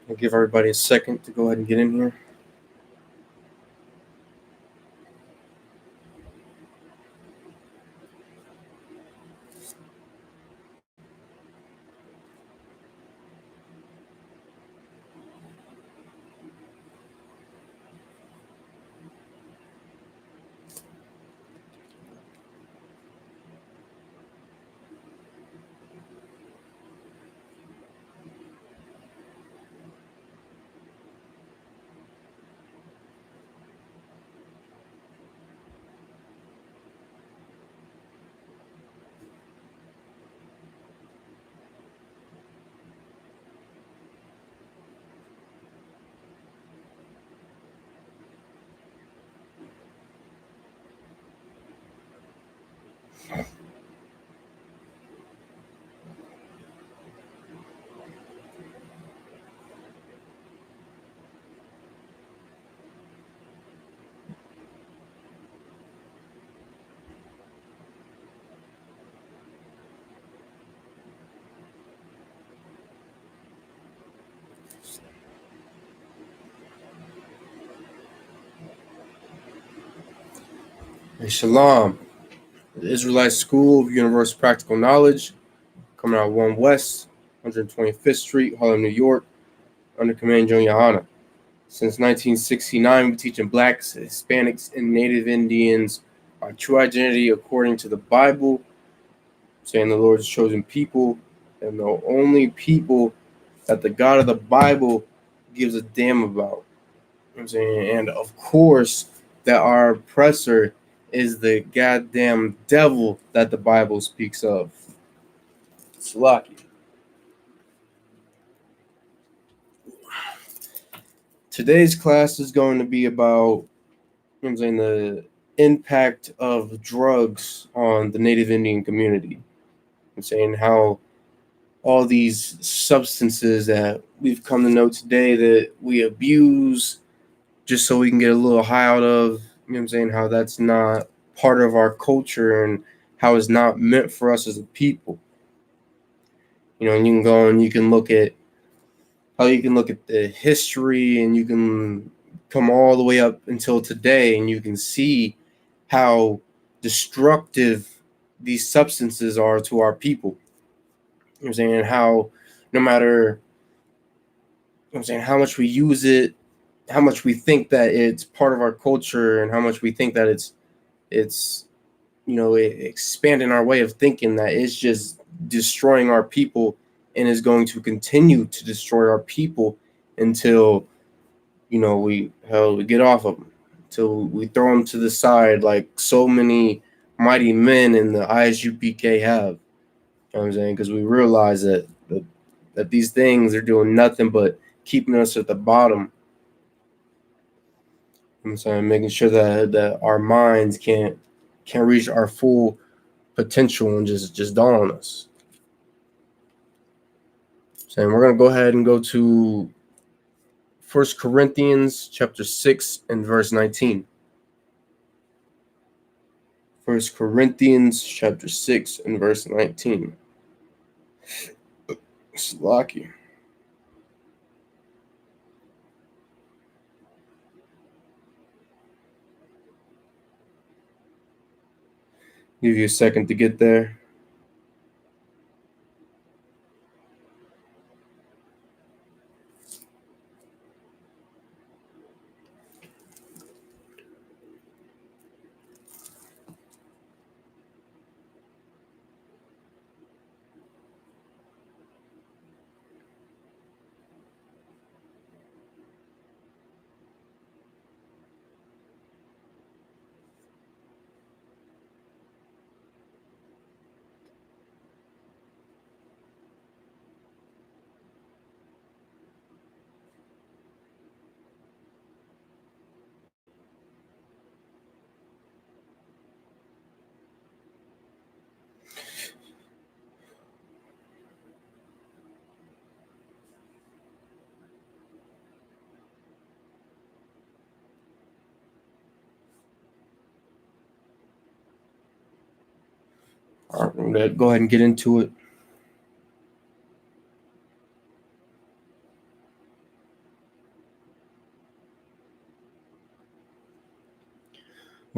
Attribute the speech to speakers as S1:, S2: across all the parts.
S1: I'll give everybody a second to go ahead and get in here. Hey, Shalom, the Israelite School of Universal Practical Knowledge, coming out 1 West, 125th Street, Harlem, New York, under command GEN.YAHANNA. Since 1969, we're teaching blacks, Hispanics, and Native Indians our true identity according to the Bible, saying the Lord's chosen people, and the only people that the God of the Bible gives a damn about. You know what I'm saying? And of course, that our oppressor is the goddamn devil that the Bible speaks of. It's lucky. Today's class is going to be about, you know what I'm saying, the impact of drugs on the Native Indian community. I'm saying how all these substances that we've come to know today that we abuse just so we can get a little high out of, you know what I'm saying, how that's not part of our culture and how it's not meant for us as a people. You know, and you can go and you can look at the history, and you can come all the way up until today, and you can see how destructive these substances are to our people. You know what I'm saying? How no matter, you know what I'm saying, how much we use it, how much we think that it's part of our culture, and how much we think that it's expanding our way of thinking, that it's just destroying our people and is going to continue to destroy our people until we get off of them, until we throw them to the side like so many mighty men in the ISUPK have. You know what I'm saying? Because we realize that these things are doing nothing but keeping us at the bottom. You know what I'm saying? Making sure that our minds can't reach our full potential and just dawn on us. So we're going to go ahead and go to 1 Corinthians chapter 6 and verse 19. 1 Corinthians chapter 6 and verse 19. Slacky. Give you a second to get there. All right, I'm going to go ahead and get into it.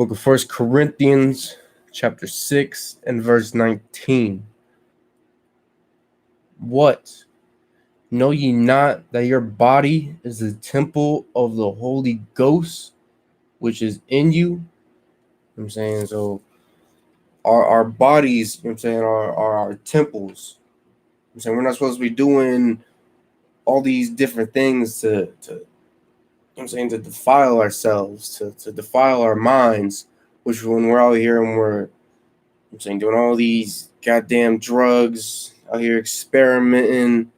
S1: Book of 1 Corinthians, chapter 6 and verse 19. What? Know ye not that your body is the temple of the Holy Ghost, which is in you? You know what I'm saying? So our bodies, you know what I'm saying, are our temples. You know I'm saying we're not supposed to be doing all these different things to you know what I'm saying, to defile ourselves, to defile our minds, which when we're out here and we're, you know what I'm saying, doing all these goddamn drugs, out here experimenting,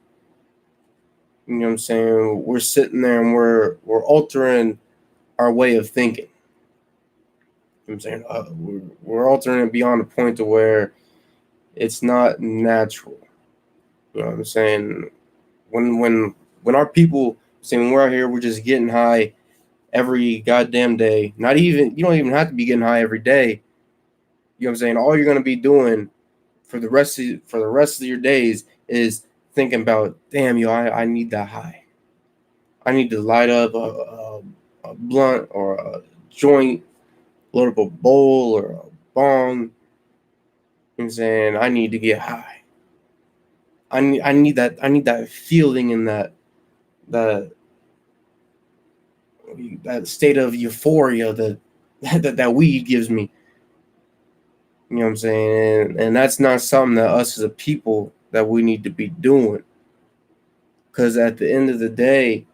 S1: you know what I'm saying, we're sitting there and we're altering our way of thinking. You know what I'm saying, we're altering it beyond a point to where it's not natural. You know what I'm saying? When our people say, when we're out here, we're just getting high every goddamn day. Not even, you don't even have to be getting high every day. You know what I'm saying? All you're gonna be doing for the rest of your days is thinking about, damn, I need that high. I need to light up a blunt or a joint, load up a bowl or a bong. You know what I'm saying? I need to get high. I need that feeling and that state of euphoria that weed gives me. You know what I'm saying? And that's not something that us as a people that we need to be doing. Because at the end of the day,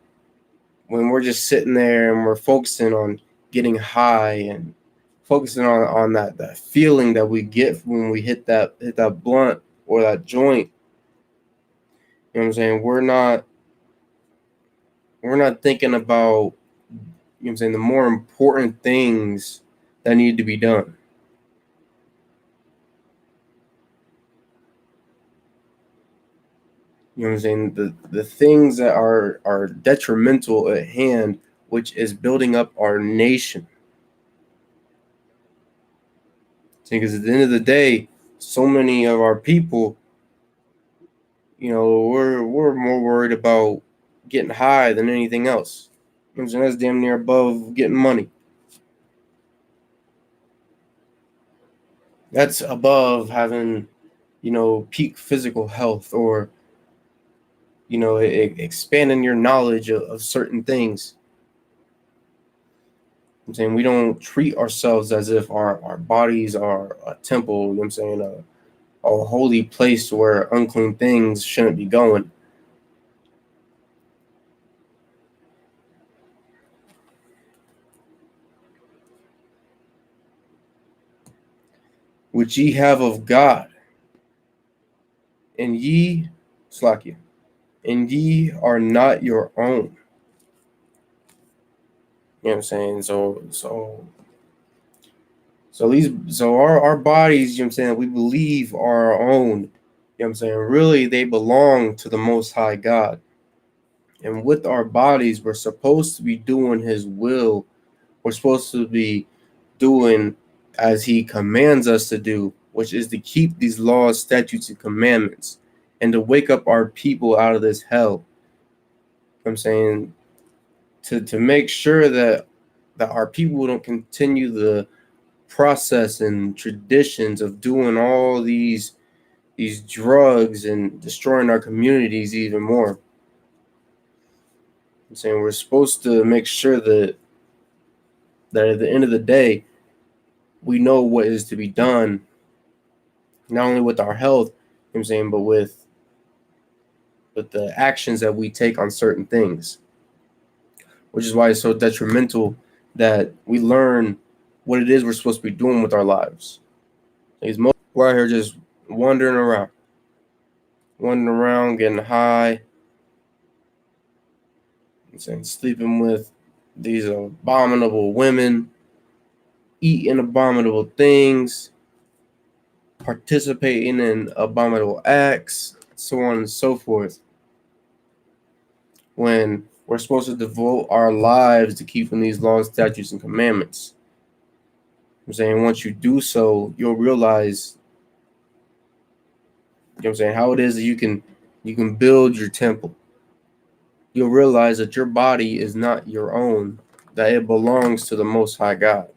S1: when we're just sitting there and we're focusing on getting high and focusing on that feeling that we get when we hit that blunt or that joint, you know what I'm saying? We're not thinking about, you know what I'm saying, the more important things that need to be done. You know what I'm saying? The things that are detrimental at hand, which is building up our nation. Because at the end of the day, so many of our people, you know, we're more worried about getting high than anything else. You know what I'm saying? That's damn near above getting money. That's above having, you know, peak physical health or, you know, expanding your knowledge of certain things. I'm saying we don't treat ourselves as if our bodies are a temple, you know what I'm saying, a holy place where unclean things shouldn't be going. Which ye have of God, and ye, Slakia, and ye are not your own. You know what I'm saying? So our bodies, you know what I'm saying, we believe are our own. You know what I'm saying? Really, they belong to the Most High God. And with our bodies, we're supposed to be doing His will. We're supposed to be doing as He commands us to do, which is to keep these laws, statutes, and commandments, and to wake up our people out of this hell. You know what I'm saying, to make sure that our people don't continue the process and traditions of doing all these drugs and destroying our communities even more. I'm saying we're supposed to make sure that at the end of the day, we know what is to be done, not only with our health, you know what I'm saying, but with the actions that we take on certain things, which is why it's so detrimental that we learn what it is we're supposed to be doing with our lives. We're out here just wandering around, getting high, I'm saying, sleeping with these abominable women, eating abominable things, participating in abominable acts, so on and so forth. When we're supposed to devote our lives to keeping these laws, statutes, and commandments. I'm saying once you do so, you'll realize, you know what I'm saying, how it is that you can build your temple. You'll realize that your body is not your own, that it belongs to the Most High God.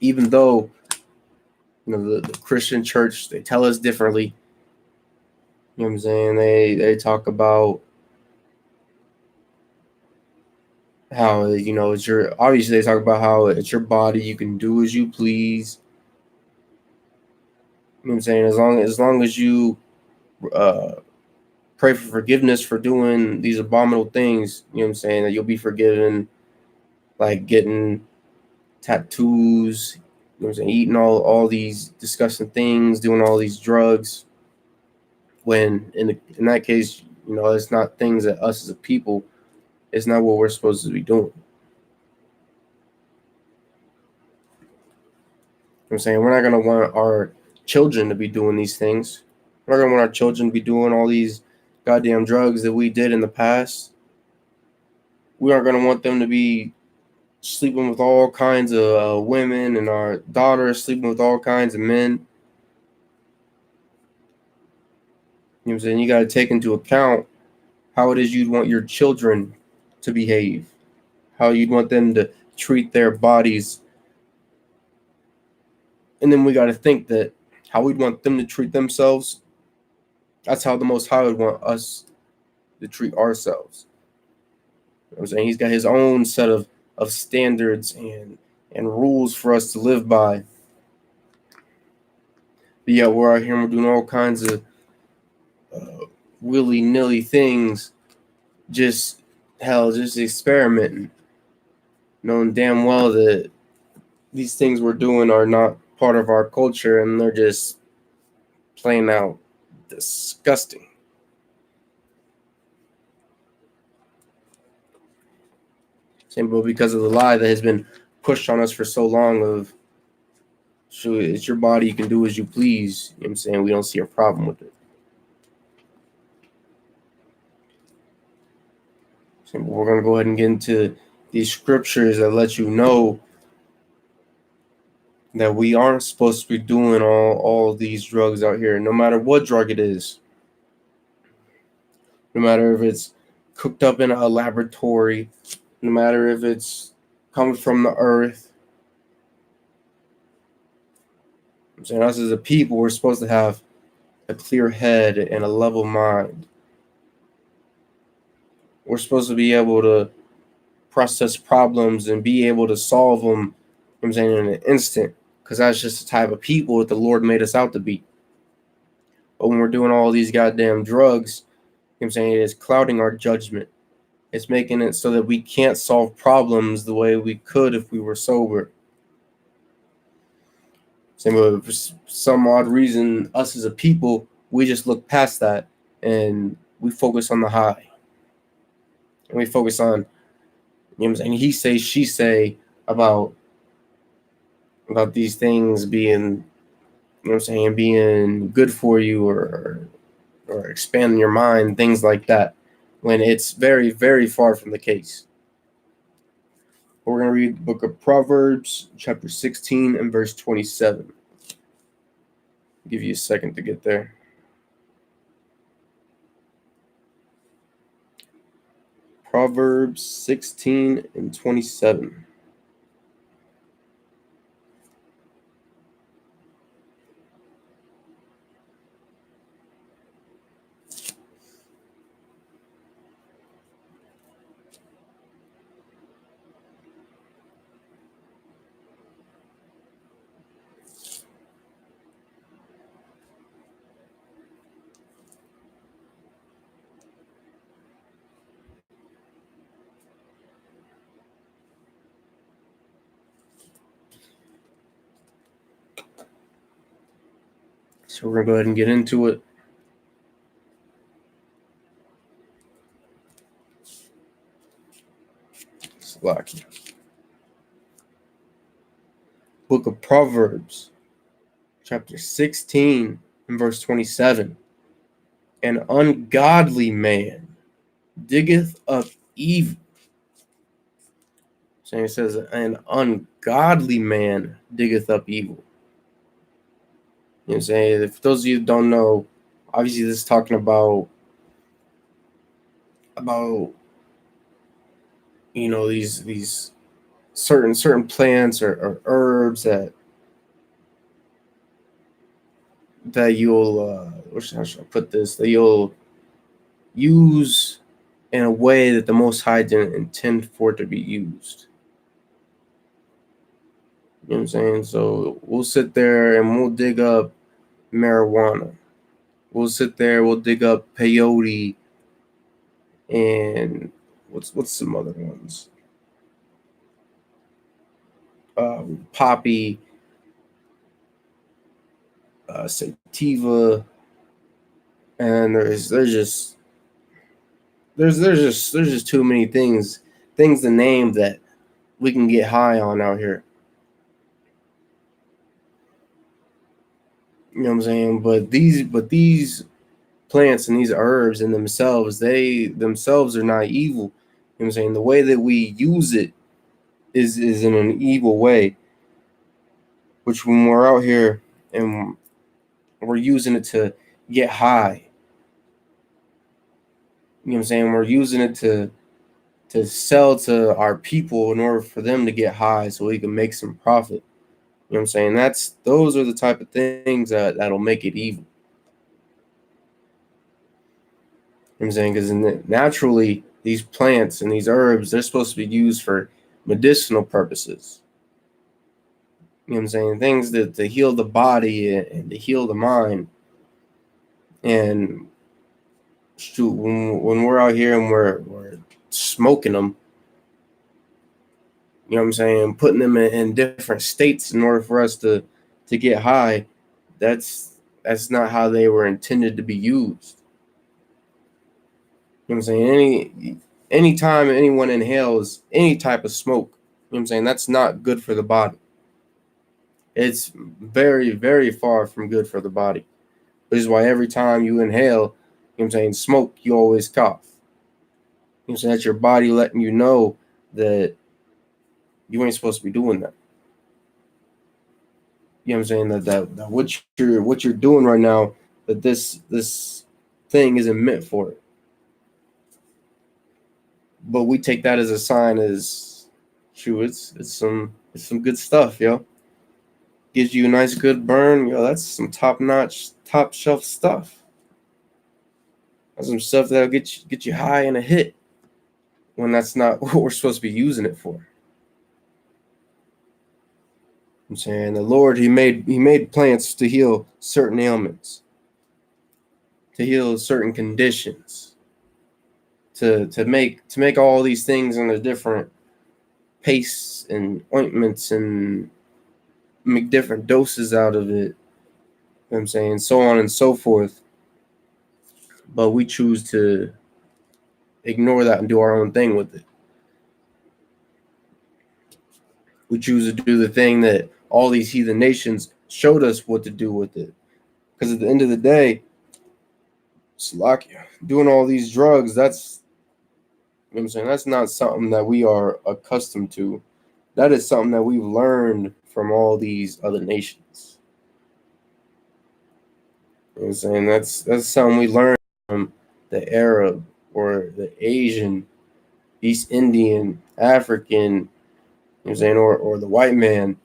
S1: even though the Christian church, they tell us differently. You know what I'm saying? They talk about how it's your, obviously they talk about how it's your body, you can do as you please. You know what I'm saying? As long as you pray for forgiveness for doing these abominable things, you know what I'm saying, that you'll be forgiven, like getting tattoos, you know what I'm saying, eating all these disgusting things, doing all these drugs. When in that case, it's not things that us as a people, it's not what we're supposed to be doing. You know what I'm saying? We're not gonna want our children to be doing these things. We're not gonna want our children to be doing all these goddamn drugs that we did in the past. We aren't gonna want them to be sleeping with all kinds of women, and our daughters sleeping with all kinds of men. You know what I'm saying? You got to take into account how it is you'd want your children to behave, how you'd want them to treat their bodies. And then we got to think that how we'd want them to treat themselves, that's how the Most High would want us to treat ourselves. You know what I'm saying? He's got his own set of standards and rules for us to live by. But yet we're out here and we're doing all kinds of willy-nilly things, just experimenting, knowing damn well that these things we're doing are not part of our culture and they're just plain out disgusting. Same, but because of the lie that has been pushed on us for so long of, so it's your body, you can do as you please. You know what I'm saying? We don't see a problem with it. So we're going to go ahead and get into these scriptures that let you know that we aren't supposed to be doing all these drugs out here, no matter what drug it is. No matter if it's cooked up in a laboratory, no matter if it's comes from the earth. I'm saying, us as a people, we're supposed to have a clear head and a level mind. We're supposed to be able to process problems and be able to solve them, you know what I'm saying, in an instant, because that's just the type of people that the Lord made us out to be. But when we're doing all these goddamn drugs, you know what I'm saying, it's clouding our judgment. It's making it so that we can't solve problems the way we could if we were sober. So for some odd reason, us as a people, we just look past that and we focus on the high. And we focus on, you know what I'm saying, he say, she say about these things being, you know what I'm saying, being good for you or expanding your mind, things like that, when it's very, very far from the case. We're going to read the book of Proverbs, chapter 16 and verse 27. I'll give you a second to get there. Proverbs 16 and 27. So we're going to go ahead and get into it. Slacky. Book of Proverbs, chapter 16 and verse 27. An ungodly man diggeth up evil. So it says, an ungodly man diggeth up evil. You know what I'm saying? If those of you who don't know, obviously this is talking about these certain plants or herbs that you'll how should I put this, that you'll use in a way that the Most High didn't intend for it to be used. You know what I'm saying? So we'll sit there and we'll dig up marijuana. We'll sit there, we'll dig up peyote and what's some other ones? Poppy, sativa, and there's just too many things to name that we can get high on out here. You know what I'm saying? But these plants and these herbs in themselves, they themselves are not evil. You know what I'm saying? The way that we use it is in an evil way. Which when we're out here and we're using it to get high. You know what I'm saying? We're using it to sell to our people in order for them to get high so we can make some profit. You know what I'm saying? Those are the type of things that'll make it evil. You know what I'm saying? Because naturally, these plants and these herbs, they're supposed to be used for medicinal purposes. You know what I'm saying? Things that to heal the body and to heal the mind. And shoot, when we're out here and we're smoking them, you know what I'm saying, putting them in different states in order for us to get high, that's not how they were intended to be used. You know what I'm saying? Anytime anyone inhales any type of smoke, you know what I'm saying, that's not good for the body. It's very, very far from good for the body. Which is why every time you inhale, you know what I'm saying, smoke, you always cough. You know what I'm saying? That's your body letting you know that you ain't supposed to be doing that. You know what I'm saying? That what you're doing right now, that this thing isn't meant for it. But we take that as a sign as true. It's some good stuff, yo. Gives you a nice good burn, yo. That's some top notch, top shelf stuff. That's some stuff that'll get you high in a hit when that's not what we're supposed to be using it for. I'm saying the Lord, He made plants to heal certain ailments, to heal certain conditions, to make all these things in their different pastes and ointments and make different doses out of it. You know what I'm saying? So on and so forth. But we choose to ignore that and do our own thing with it. We choose to do the thing that all these heathen nations showed us what to do with it. Because at the end of the day, Slovakia, doing all these drugs, that's, you know what I'm saying, that's not something that we are accustomed to. That is something that we've learned from all these other nations. You know what I'm saying? That's something we learned from the Arab or the Asian, East Indian, African, you know what I'm saying, or the white man.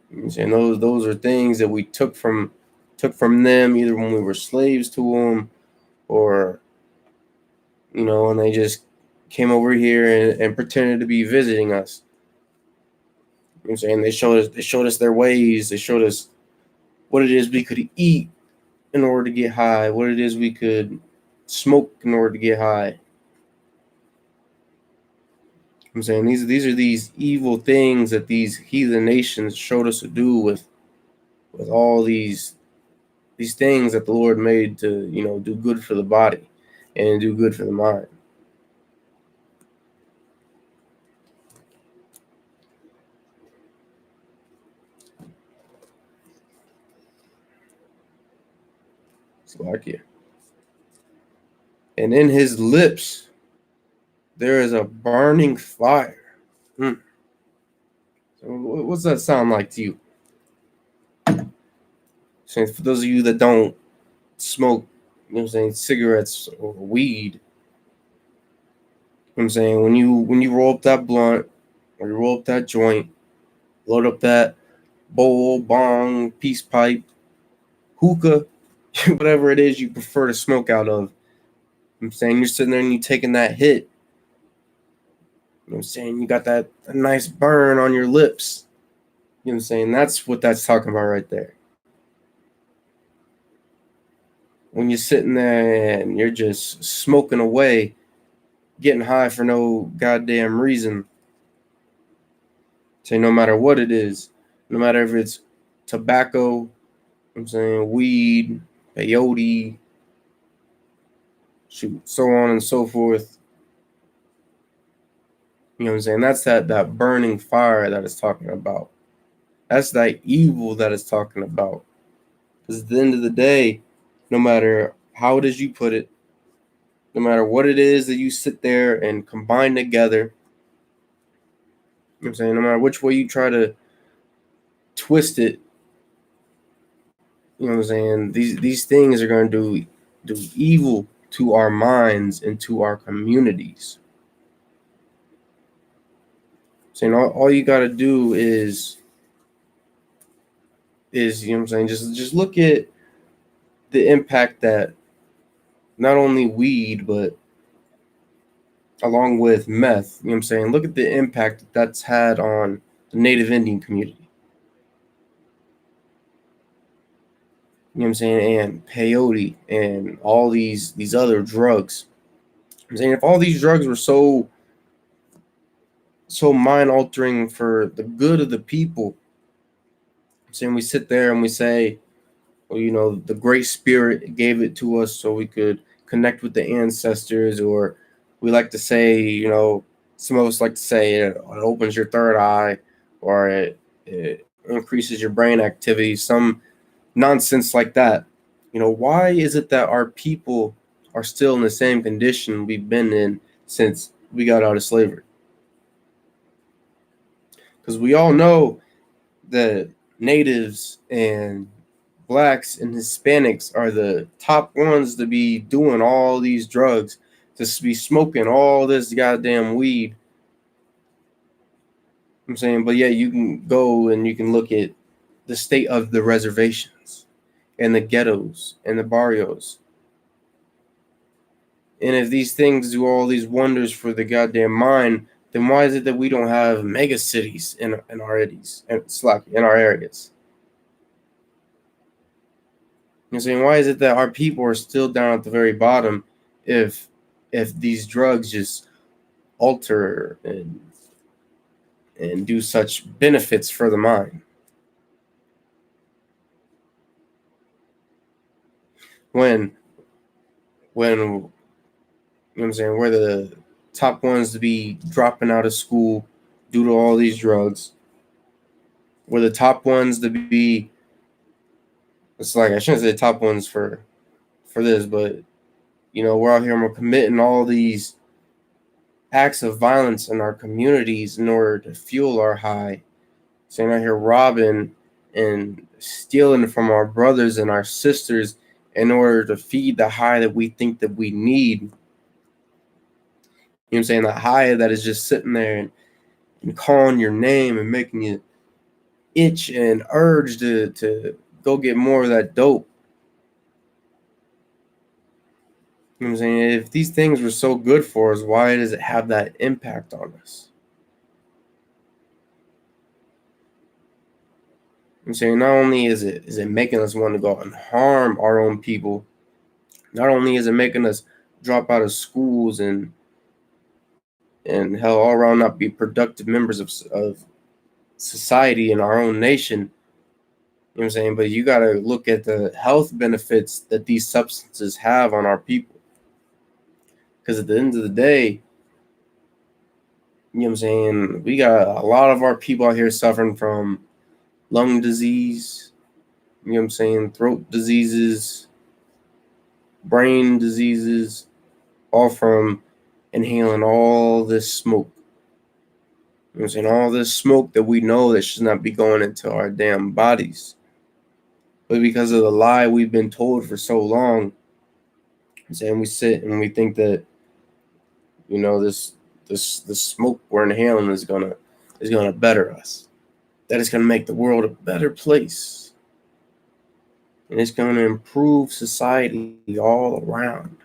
S1: You know what I'm saying? Those are things that we took from them either when we were slaves to them or, you know, and they just came over here and pretended to be visiting us. You know what I'm saying? They showed us their ways, they showed us what it is we could eat in order to get high, what it is we could smoke in order to get high. I'm saying these are these evil things that these heathen nations showed us to do with all these things that the Lord made to, you know, do good for the body and do good for the mind. It's like it. And in his lips there is a burning fire. So what's that sound like to you? So for those of you that don't smoke, you know what I'm saying, cigarettes or weed, you know what I'm saying, when you roll up that blunt or you roll up that joint, load up that bowl, bong, peace pipe, hookah, whatever it is you prefer to smoke out of. I'm saying you're sitting there and you taking that hit. You know what I'm saying? You got that a nice burn on your lips. You know what I'm saying? That's what that's talking about right there. When you're sitting there and you're just smoking away, getting high for no goddamn reason. Say no matter what it is, no matter if it's tobacco, I'm saying weed, peyote, shoot, so on and so forth. You know what I'm saying? That's that burning fire that it's talking about. That's that evil that it's talking about. Because at the end of the day, no matter how it is you put it, no matter what it is that you sit there and combine together, you know what I'm saying, no matter which way you try to twist it, you know what I'm saying, these things are going to do evil to our minds and to our communities. Saying all you got to do is you know what I'm saying, just look at the impact that not only weed but along with meth, you know what I'm saying, look at the impact that's had on the Native Indian community. You know what I'm saying, and peyote and all these other drugs. I'm saying if all these drugs were so mind altering for the good of the people, I'm saying we sit there and we say, well, you know, the Great Spirit gave it to us so we could connect with the ancestors, or we like to say, you know, some of us like to say it opens your third eye, or it increases your brain activity, some nonsense like that. You know, why is it that our people are still in the same condition we've been in since we got out of slavery? Because we all know that natives and blacks and Hispanics are the top ones to be doing all these drugs, to be smoking all this goddamn weed. I'm saying, but yeah, you can go and you can look at the state of the reservations and the ghettos and the barrios. And if these things do all these wonders for the goddamn mind, then why is it that we don't have mega cities in our cities and in our areas? You know what I'm saying? Why is it that our people are still down at the very bottom if these drugs just alter and do such benefits for the mind? When you know what I'm saying, we're the top ones to be dropping out of school due to all these drugs. We're the top ones to be, it's like I shouldn't say top ones for this, but you know, we're out here and we're committing all these acts of violence in our communities in order to fuel our high. Saying out here robbing and stealing from our brothers and our sisters in order to feed the high that we think that we need. You know what I'm saying? The high that is just sitting there and calling your name and making you itch and urge to go get more of that dope. You know what I'm saying? If these things were so good for us, why does it have that impact on us? I'm saying not only is it making us want to go and harm our own people, not only is it making us drop out of schools and hell all around not be productive members of society in our own nation, you know what I'm saying, but you got to look at the health benefits that these substances have on our people. Because at the end of the day, you know what I'm saying, we got a lot of our people out here suffering from lung disease, you know what I'm saying, throat diseases, brain diseases, all from inhaling all this smoke. You know what I'm saying, all this smoke that we know that should not be going into our damn bodies. But because of the lie we've been told for so long, I'm saying we sit and we think that, you know, this this the smoke we're inhaling is gonna better us. That is gonna make the world a better place. And it's gonna improve society all around.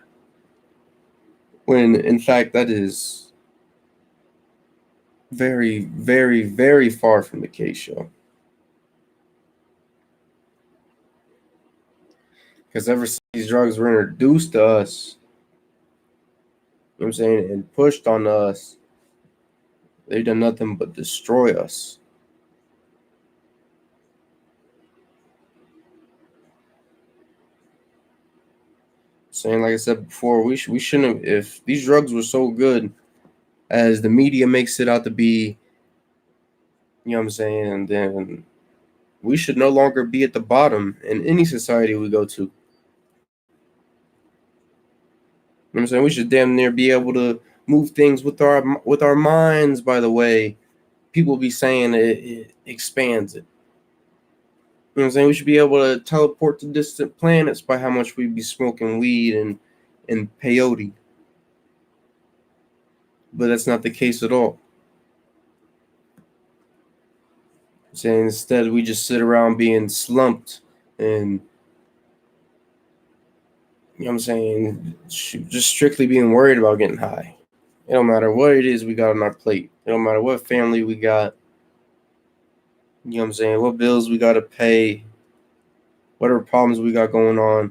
S1: When in fact that is very, very, very far from the case, yo. Because ever since these drugs were introduced to us, you know what I'm saying, and pushed on us, they've done nothing but destroy us. Saying, like I said before, we shouldn't have, if these drugs were so good as the media makes it out to be, you know what I'm saying, then we should no longer be at the bottom in any society we go to. You know what I'm saying? We should damn near be able to move things with our minds, by the way. People be saying it expands it. You know what I'm saying? We should be able to teleport to distant planets by how much we be smoking weed and peyote. But that's not the case at all. Saying instead we just sit around being slumped and, you know what I'm saying, just strictly being worried about getting high. It don't matter what it is we got on our plate. It don't matter what family we got. You know what I'm saying? What bills we got to pay. Whatever problems we got going on.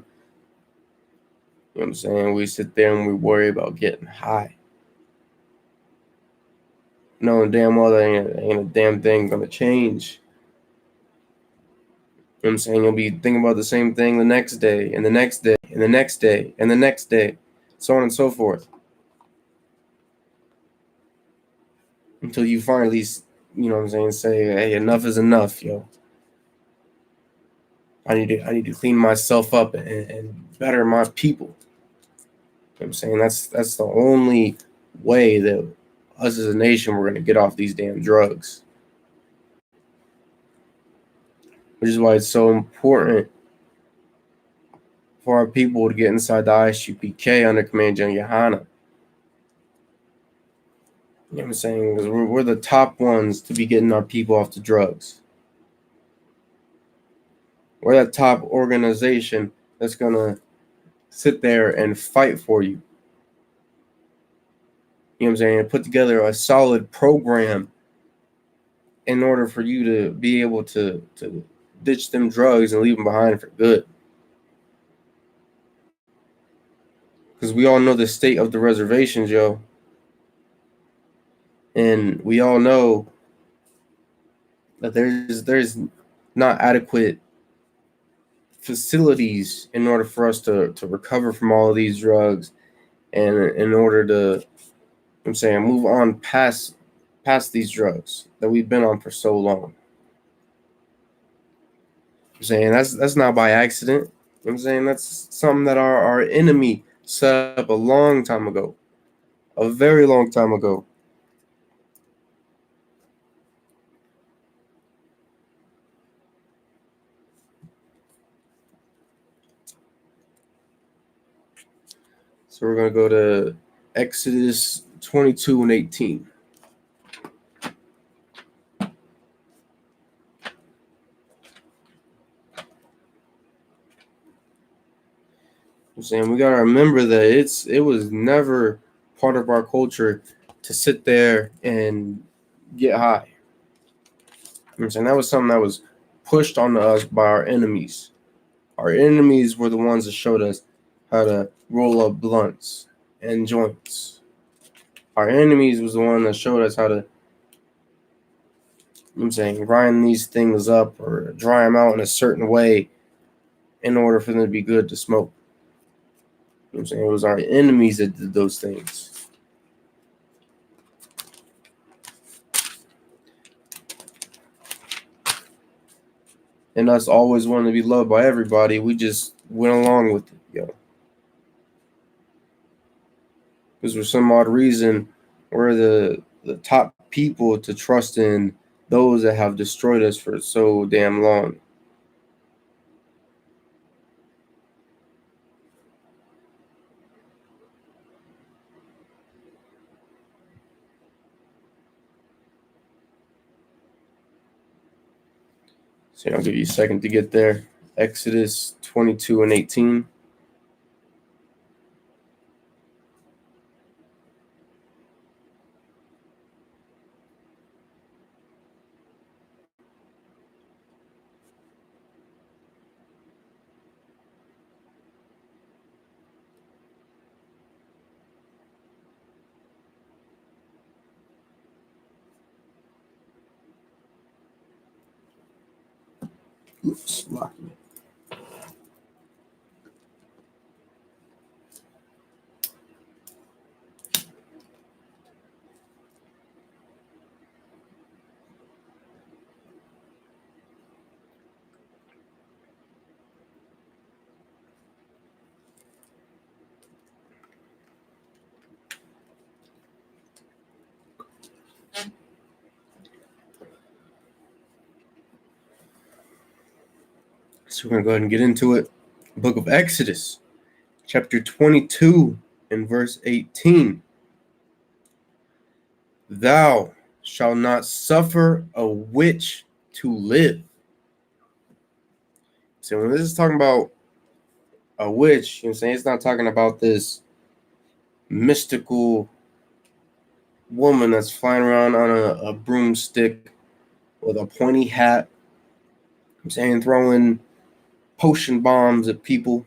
S1: You know what I'm saying? We sit there and we worry about getting high. Knowing damn well that ain't a damn thing going to change. You know what I'm saying? You'll be thinking about the same thing the next day and the next day and the next day and the next day. So on and so forth. Until you finally, you know what I'm saying, say, hey, enough is enough, yo. I need to clean myself up and better my people. You know what I'm saying? That's the only way that us as a nation we're gonna get off these damn drugs. Which is why it's so important for our people to get inside the I.S.U.P.K under Command GEN.YAHANNA. You know what I'm saying? Because we're the top ones to be getting our people off the drugs. We're that top organization that's gonna sit there and fight for you. You know what I'm saying? Put together a solid program in order for you to be able to ditch them drugs and leave them behind for good. Because we all know the state of the reservations, yo. And we all know that there's not adequate facilities in order for us to recover from all of these drugs and in order to, I'm saying, move on past these drugs that we've been on for so long. I'm saying that's not by accident. I'm saying that's something that our enemy set up a long time ago, a very long time ago. So we're gonna go to Exodus 22 and 18. I'm saying we gotta remember that it was never part of our culture to sit there and get high. I'm saying that was something that was pushed onto us by our enemies. Our enemies were the ones that showed us how to roll up blunts and joints. Our enemies was the one that showed us how to, I'm saying, grind these things up or dry them out in a certain way in order for them to be good to smoke. I'm saying it was our enemies that did those things. And us always wanting to be loved by everybody, we just went along with it, yo. Because for some odd reason, we're the top people to trust in those that have destroyed us for so damn long. So I'll give you a second to get there. Exodus 22 and 18. Oops, lock me. So we're going to go ahead and get into it. Book of Exodus, chapter 22 and verse 18. Thou shalt not suffer a witch to live. So when this is talking about a witch, you know what I'm saying? It's not talking about this mystical woman that's flying around on a broomstick with a pointy hat. I'm saying throwing potion bombs at people,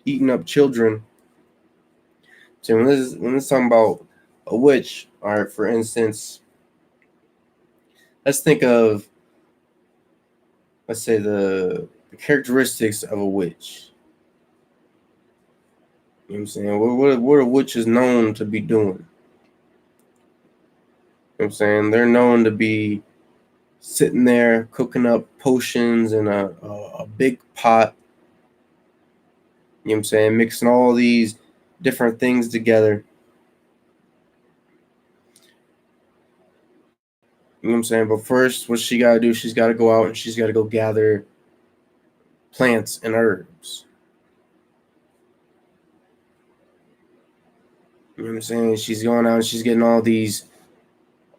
S1: eating up children. So when this is talking about a witch, all right, for instance, let's think of, let's say, the characteristics of a witch. You know what I'm saying? What are witches known to be doing? You know what I'm saying? They're known to be sitting there cooking up potions in a big pot. You know what I'm saying? Mixing all these different things together. You know what I'm saying? But first, what she got to do, she's got to go out and she's got to go gather plants and herbs. You know what I'm saying? She's going out and she's getting all these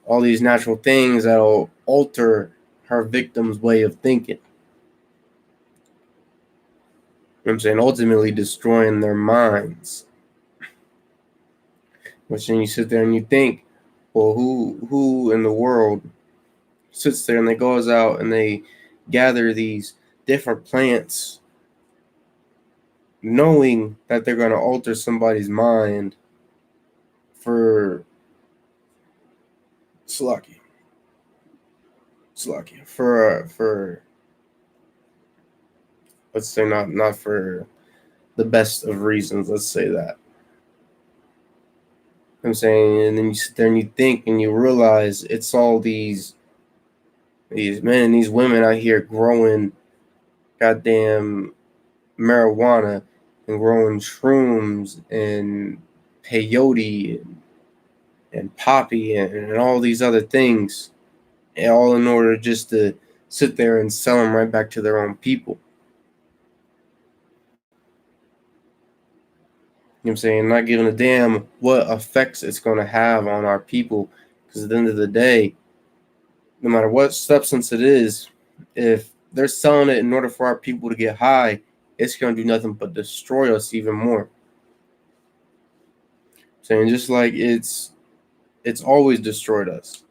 S1: natural things that'll alter her victim's way of thinking. You know what I'm saying? Ultimately destroying their minds. Which then you sit there and you think, well, who in the world sits there and they goes out and they gather these different plants knowing that they're going to alter somebody's mind for Slocky. For let's say not for the best of reasons, let's say that. I'm saying, and then you sit there and you think and you realize it's all these men and these women out here growing goddamn marijuana and growing shrooms and peyote and poppy and all these other things, all in order just to sit there and sell them right back to their own people. You know what I'm saying? Not giving a damn what effects it's going to have on our people. Because at the end of the day, no matter what substance it is, if they're selling it in order for our people to get high, it's going to do nothing but destroy us even more. Saying just like it's always destroyed us.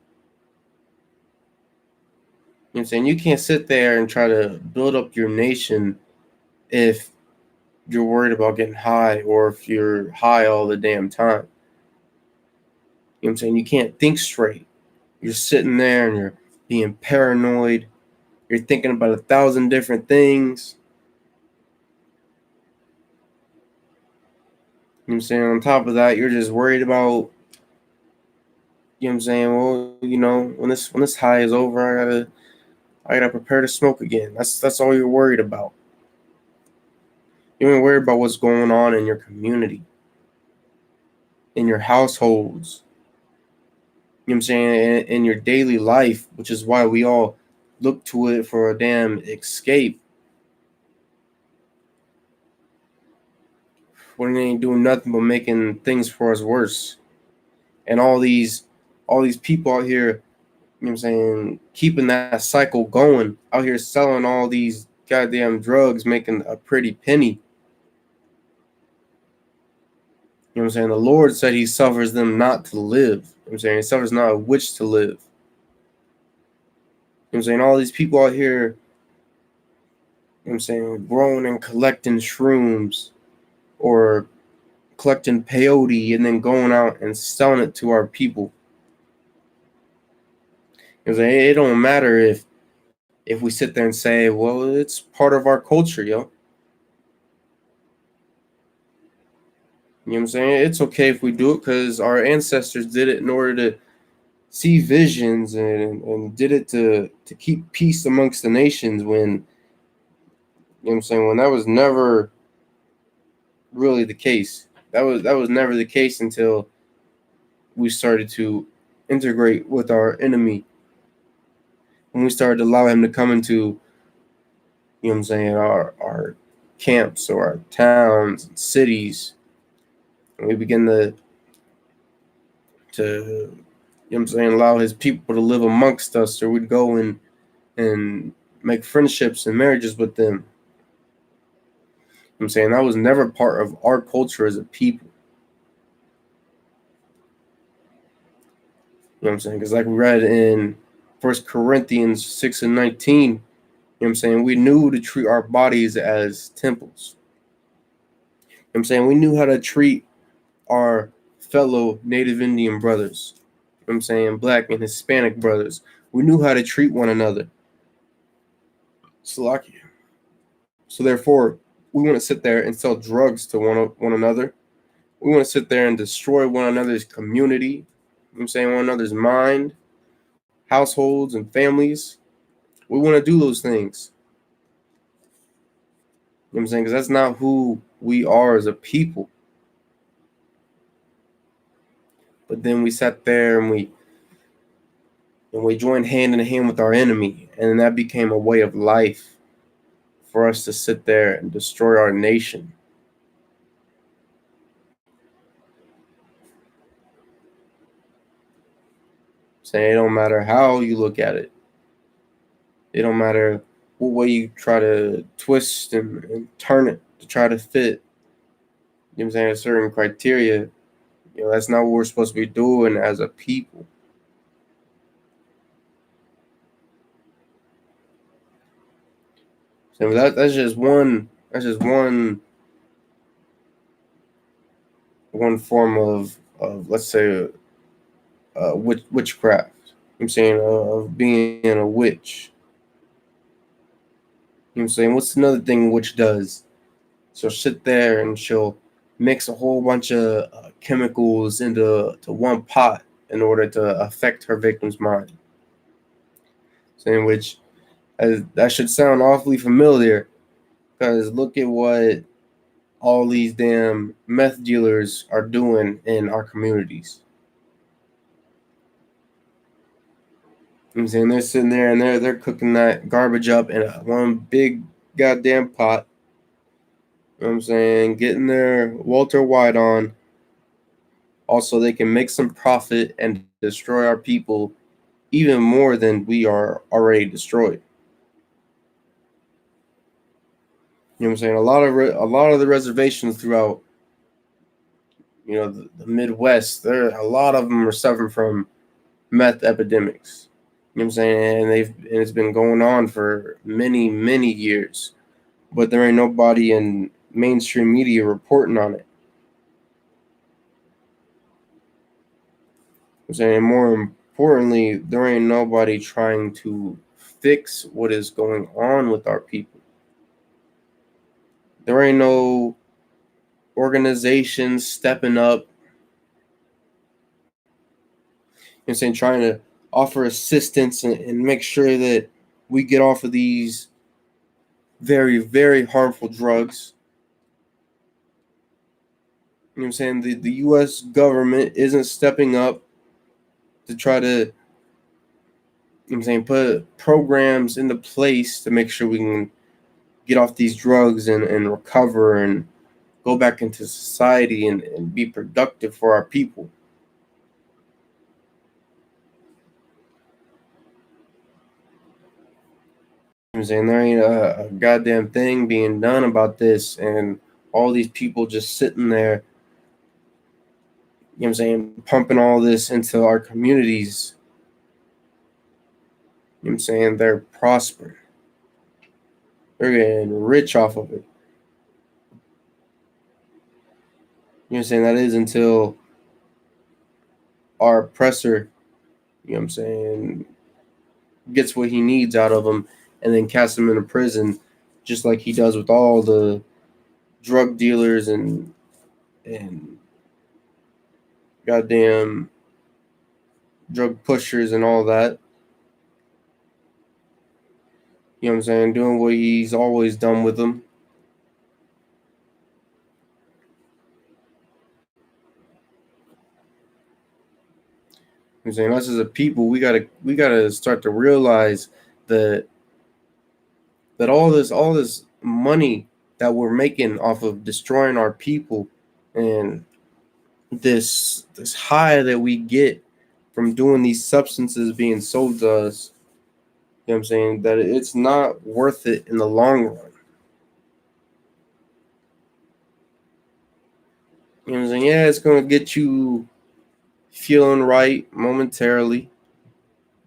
S1: You know what I'm saying? You can't sit there and try to build up your nation if you're worried about getting high or if you're high all the damn time. You know what I'm saying? You can't think straight. You're sitting there and you're being paranoid. You're thinking about 1,000 different things. You know what I'm saying? On top of that, you're just worried about, you know what I'm saying? Well, you know, when this high is over, I gotta prepare to smoke again. That's all you're worried about. You're even worried about what's going on in your community, in your households. You know what I'm saying? In your daily life, which is why we all look to it for a damn escape. When it ain't doing nothing but making things for us worse. And all these people out here You know what I'm saying? Keeping that cycle going out here selling all these goddamn drugs, making a pretty penny. You know what I'm saying? The Lord said he suffers them not to live. You know what I'm saying? He suffers not a witch to live. You know what I'm saying? All these people out here, you know what I'm saying, growing and collecting shrooms or collecting peyote and then going out and selling it to our people. You know what I'm saying? It don't matter if we sit there and say, well, it's part of our culture, yo. You know what I'm saying? It's okay if we do it because our ancestors did it in order to see visions and did it to keep peace amongst the nations when, you know what I'm saying, when that was never really the case. That was never the case until we started to integrate with our enemy. When we started to allow him to come into, you know what I'm saying, our camps or our towns and cities, and we begin to you know what I'm saying, allow his people to live amongst us, or we'd go and make friendships and marriages with them. You know what I'm saying that was never part of our culture as a people. You know what I'm saying? Because like we read in 1 Corinthians 6:19, you know what I'm saying, we knew to treat our bodies as temples. You know what I'm saying? We knew how to treat our fellow Native Indian brothers. You know what I'm saying? Black and Hispanic brothers. We knew how to treat one another. Slovakia. So therefore, we want to sit there and sell drugs to one another. We want to sit there and destroy one another's community. You know what I'm saying? One another's mind, households, and families. We want to do those things. You know what I'm saying? Because that's not who we are as a people. But then we sat there and we joined hand in hand with our enemy, and that became a way of life for us to sit there and destroy our nation. Saying it don't matter how you look at it. It don't matter what way you try to twist and turn it to try to fit, you know what I'm saying, a certain criteria. You know, that's not what we're supposed to be doing as a people. So that's just one form of let's say witchcraft. I'm saying of being a witch. You know what I'm saying? What's another thing witch does? She'll sit there and she'll mix a whole bunch of chemicals into one pot in order to affect her victim's mind. Saying which that should sound awfully familiar because look at what all these damn meth dealers are doing in our communities. You know what I'm saying they're sitting there and they're cooking that garbage up in one big goddamn pot. You know what I'm saying? Getting their Walter White on. Also, they can make some profit and destroy our people even more than we are already destroyed. You know what I'm saying? A lot of the reservations throughout, you know, the Midwest, there a lot of them are suffering from meth epidemics. You know what I'm saying? And it's been going on for many years, but there ain't nobody in mainstream media reporting on it. I'm saying more importantly, there ain't nobody trying to fix what is going on with our people. There ain't no organizations stepping up, you know, saying trying to offer assistance and make sure that we get off of these very harmful drugs. You know what I'm saying? The US government isn't stepping up to try to, you know what I'm saying, put programs into place to make sure we can get off these drugs and recover and go back into society and be productive for our people. I'm saying there ain't a goddamn thing being done about this, and all these people just sitting there, I'm saying, pumping all this into our communities. I'm saying they're prospering. They're getting rich off of it. I'm saying that is until our oppressor, I'm saying, gets what he needs out of them and then casts them into prison, just like he does with all the drug dealers and goddamn drug pushers and all that. I'm saying? Doing what he's always done with them. I'm saying us as a people, we gotta start to realize that all this money that we're making off of destroying our people, and this high that we get from doing these substances being sold to us, I'm saying, that it's not worth it in the long run. I'm saying? Yeah, it's gonna get you feeling right momentarily.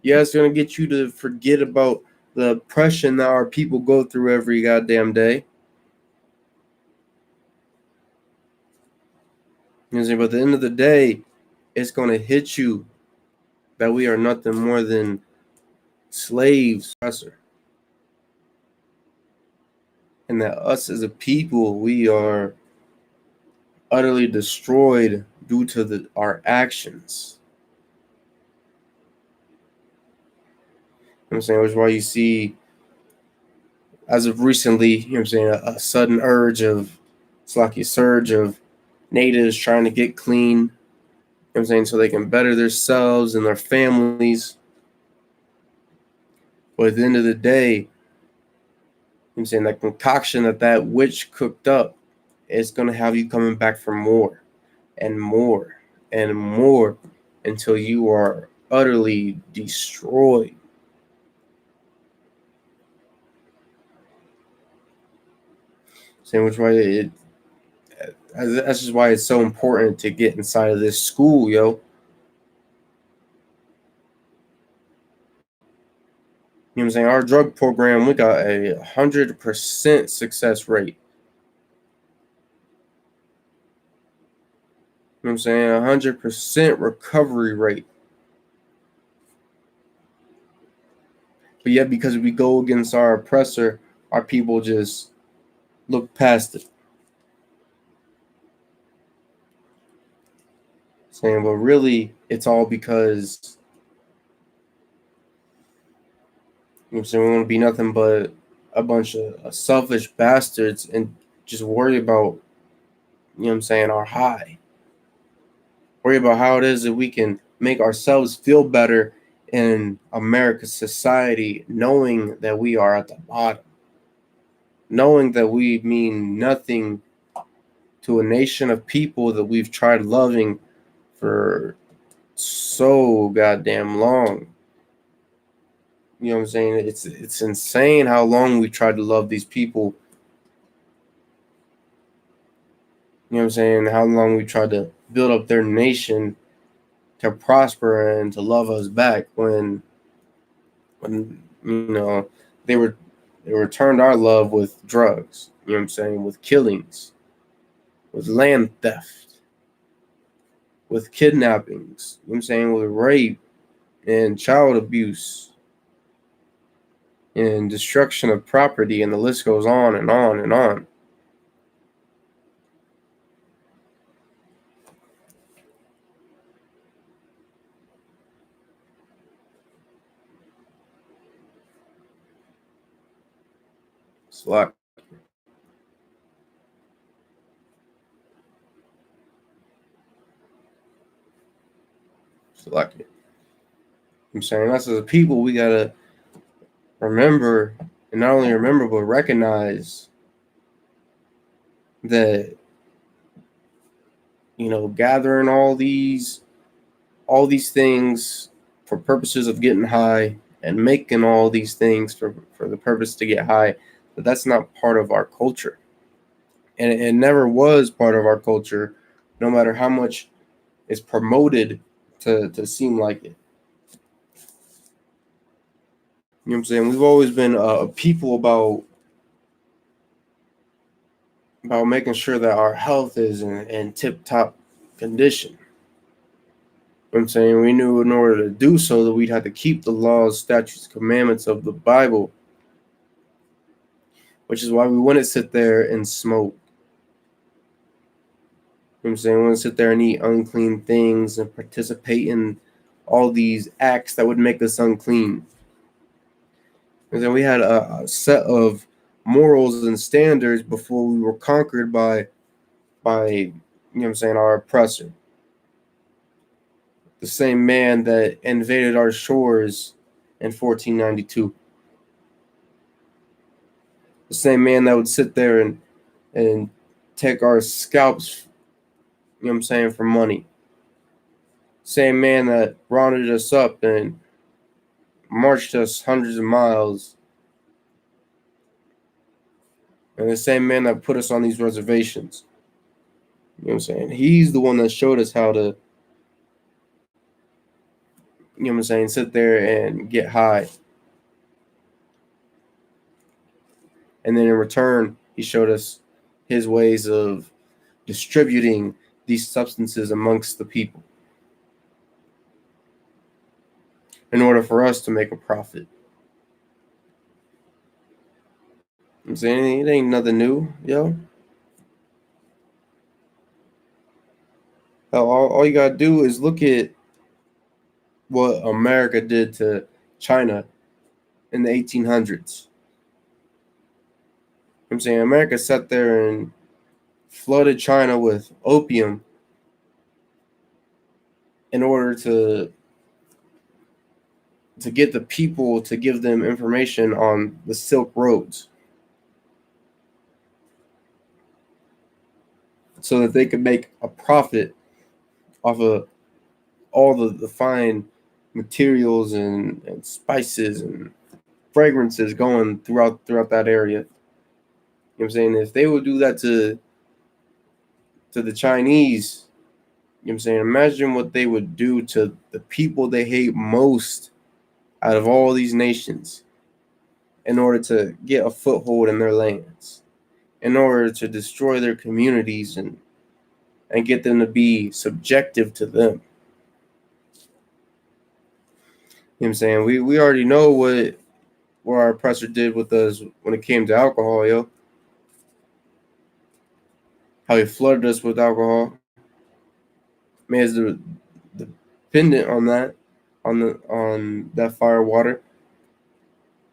S1: Yeah, it's gonna get you to forget about the oppression that our people go through every goddamn day. But at the end of the day, it's gonna hit you that we are nothing more than slaves, and that us as a people, we are utterly destroyed due to our actions. I'm saying, which is why you see, as of recently, I'm saying, a sudden it's like a surge of natives trying to get clean. I'm saying, so they can better themselves and their families. But at the end of the day, I'm saying that concoction that witch cooked up is gonna have you coming back for more and more and more until you are utterly destroyed. Saying which way that's just why it's so important to get inside of this school, yo. I'm saying? Our drug program, we got a 100% success rate. I'm saying? 100% recovery rate. But yet, because we go against our oppressor, our people just look past it. Saying, but really, it's all because I'm saying, we want to be nothing but a bunch of selfish bastards and just worry about, I'm saying, our high. Worry about how it is that we can make ourselves feel better in America's society, knowing that we are at the bottom, knowing that we mean nothing to a nation of people that we've tried loving for so goddamn long. You know what I'm saying? It's insane how long we tried to love these people. You know what I'm saying? How long we tried to build up their nation to prosper and to love us back when they returned our love with drugs. You know what I'm saying? With killings, with land theft, with kidnappings. You know what I'm saying? With rape and child abuse and destruction of property, and the list goes on and on and on. Slack. Slack. I'm saying us as a people, we gotta remember, and not only remember but recognize that gathering all these things for purposes of getting high, and making all these things for the purpose to get high, but that's not part of our culture. And it never was part of our culture, no matter how much it's promoted to seem like it. You know what I'm saying? We've always been a people about making sure that our health is in tip top condition. You know what I'm saying? We knew in order to do so that we'd have to keep the laws, statutes, commandments of the Bible, which is why we wouldn't sit there and smoke. You know what I'm saying? We wouldn't sit there and eat unclean things and participate in all these acts that would make us unclean. And then we had a set of morals and standards before we were conquered by you know what I'm saying, our oppressor. The same man that invaded our shores in 1492. The same man that would sit there and take our scalps, you know what I'm saying, for money. Same man that rounded us up and marched us hundreds of miles. And the same man that put us on these reservations. You know what I'm saying? He's the one that showed us how to, you know what I'm saying, sit there and get high. And then in return, he showed us his ways of distributing these substances amongst the people in order for us to make a profit. I'm saying it ain't nothing new, yo. All you gotta do is look at what America did to China in the 1800s. I'm saying America sat there and flooded China with opium in order to get the people to give them information on the Silk Roads so that they could make a profit off of all the fine materials and spices and fragrances going throughout that area. You know what I'm saying? If they would do that to the Chinese, you know what I'm saying, imagine what they would do to the people they hate most out of all these nations in order to get a foothold in their lands, in order to destroy their communities and get them to be subjective to them. You know what I'm saying? We already know what our oppressor did with us when it came to alcohol, yo. How he flooded us with alcohol, made us dependent on that, on that fire water. You know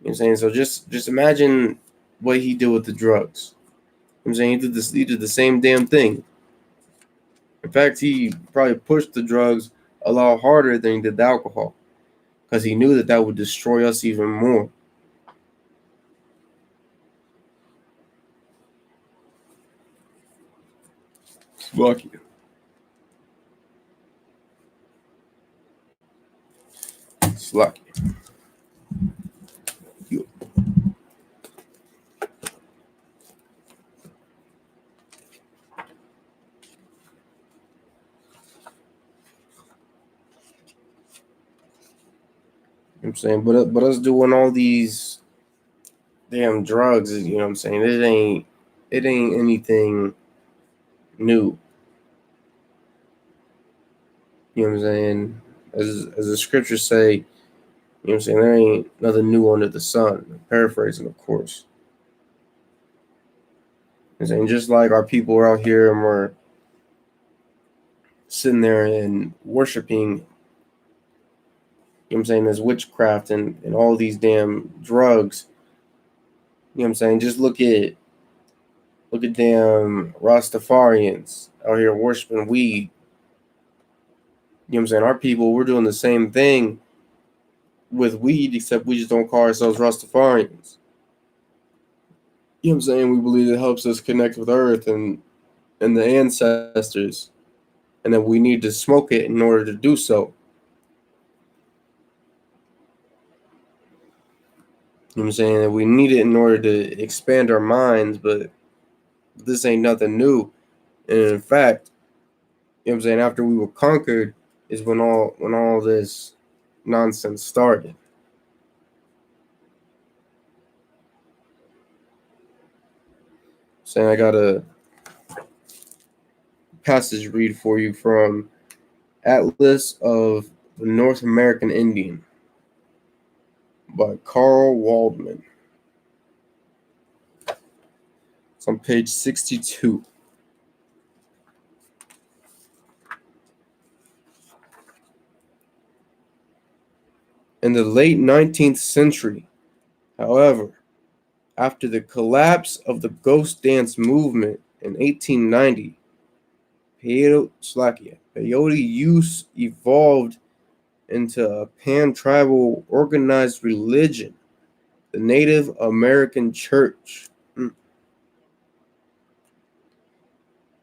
S1: what I'm saying? So just imagine what he did with the drugs. You know what I'm saying? He did the same damn thing. In fact, he probably pushed the drugs a lot harder than he did the alcohol because he knew that would destroy us even more. Lucky. It's lucky. You know what I'm saying? But us doing all these damn drugs, you know what I'm saying? It ain't anything new. You know what I'm saying? As the scriptures say, you know what I'm saying, there ain't nothing new under the sun. I'm paraphrasing, of course. You know what I'm saying, just like our people are out here and we're sitting there and worshiping, you know what I'm saying, there's witchcraft and all these damn drugs. You know what I'm saying? Just look at damn Rastafarians out here worshiping weed. You know what I'm saying? Our people, we're doing the same thing with weed, except we just don't call ourselves Rastafarians. You know what I'm saying? We believe it helps us connect with Earth and the ancestors, and that we need to smoke it in order to do so. know what I'm saying? That we need it in order to expand our minds, but this ain't nothing new. And in fact, you know what I'm saying, after we were conquered is when all this nonsense started. Saying I got a passage read for you from Atlas of the North American Indian by Carl Waldman. It's on page 62. In the late 19th century, however, after the collapse of the ghost dance movement in 1890, peyote use evolved into a pan-tribal organized religion, the Native American Church. You know